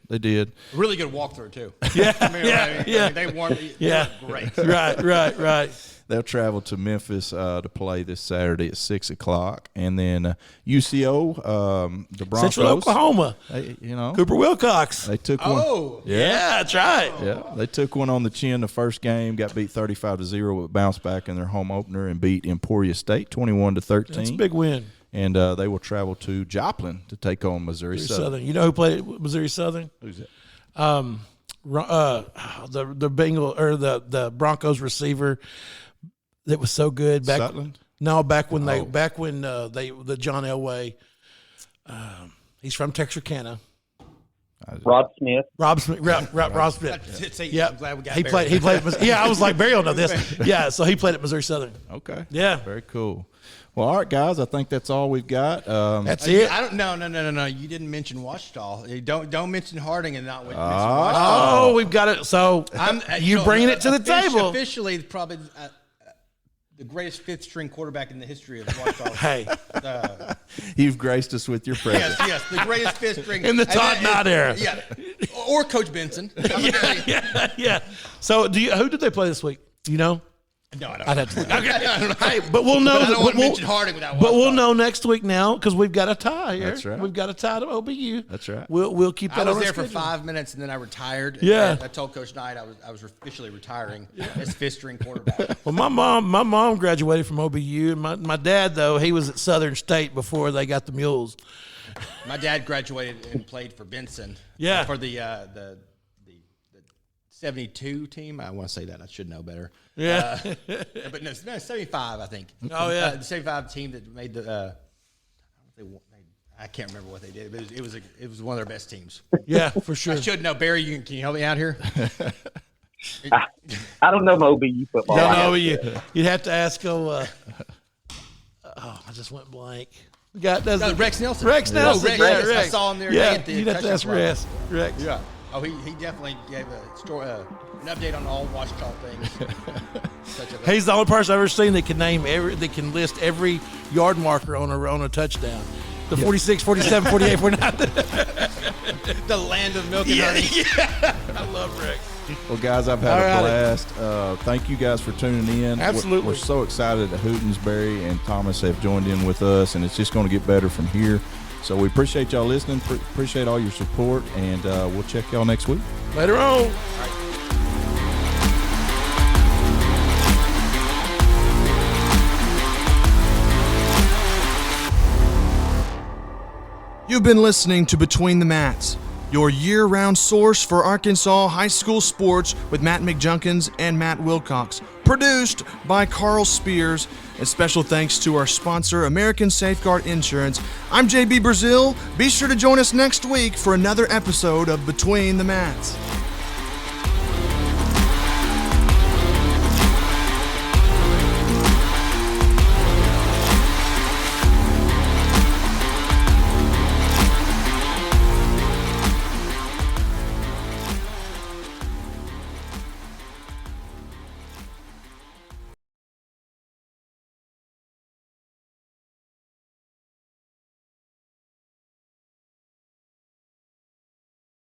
Really good walkthrough, too. Yeah, I mean, they warmed me. Yeah. Great. Right. They'll travel to Memphis to play this Saturday at 6:00, and then UCO, the Broncos, Central Oklahoma. Cooper Wilcox. They took one. Oh, yeah, that's right. Yeah, they took one on the chin the first game, got beat 35-0, but bounced back in their home opener and beat Emporia State 21-13. That's a big win. And they will travel to Joplin to take on Missouri Southern. You know who played at Missouri Southern? Who's that? The Bengal or the Broncos receiver that was so good back. Sutland? No, back when the John Elway. He's from Texarkana. Rob Smith. Rob Smith. Yeah, I'm glad we got he Barry. played. Yeah, I was like, Barry will know this. Yeah, so he played at Missouri Southern. Okay. Yeah. Very cool. Well, all right, guys. I think that's all we've got. That's it. I don't. No. You didn't mention Washita. Don't mention Harding and not mention Washita. Oh, we've got it. So you bringing it to the table. Officially, probably the greatest fifth-string quarterback in the history of Washita. Hey, You've graced us with your presence. Yes, the greatest fifth-string in the Todd Knott era. Yeah, or Coach Benson. Yeah. So who did they play this week? Do you know? No, I don't. I'd have to look. Okay. Hey, but we'll know. But I don't want to mention Harding without. But we'll know next week now because we've got a tie here. That's right. We've got a tie to OBU. That's right. We'll keep that. I on was our there for schedule. 5 minutes and then I retired. Yeah. I told Coach Knight I was officially retiring as fifth-string quarterback. Well, my mom graduated from OBU, and my dad though he was at Southern State before they got the Mules. My dad graduated and played for Benson. Yeah. For the 72 team. I want to say that. I should know better. Yeah. But no, 75, I think. Oh, yeah. The 75 team that made the I can't remember what they did, but it was one of their best teams. Yeah, for sure. I should know. Barry, can you help me out here? I don't know OBU football. No, you'd have to ask. I just went blank. Rex Nelson. Rex Nelson. Rex. Yeah, Rex. I saw him there. Yeah, At the you'd have to ask touchdown Rex. Yeah. Oh, he definitely gave a story, an update on all Washita things. He's the only person I've ever seen that can list every yard marker on a touchdown. The 46, 47, 48, 49. The land of milk and honey. Yeah. I love Rex. Well, guys, I've had a blast. Thank you guys for tuning in. Absolutely. We're so excited that Hootensbury and Thomas have joined in with us, and it's just going to get better from here. So we appreciate y'all listening, appreciate all your support, and we'll check y'all next week. Later on. You've been listening to Between the Mats, your year-round source for Arkansas high school sports with Matt McJunkins and Matt Wilcox. Produced by Carl Spears, and special thanks to our sponsor, American Safeguard Insurance. I'm JB Brazil. Be sure to join us next week for another episode of Between the Mats.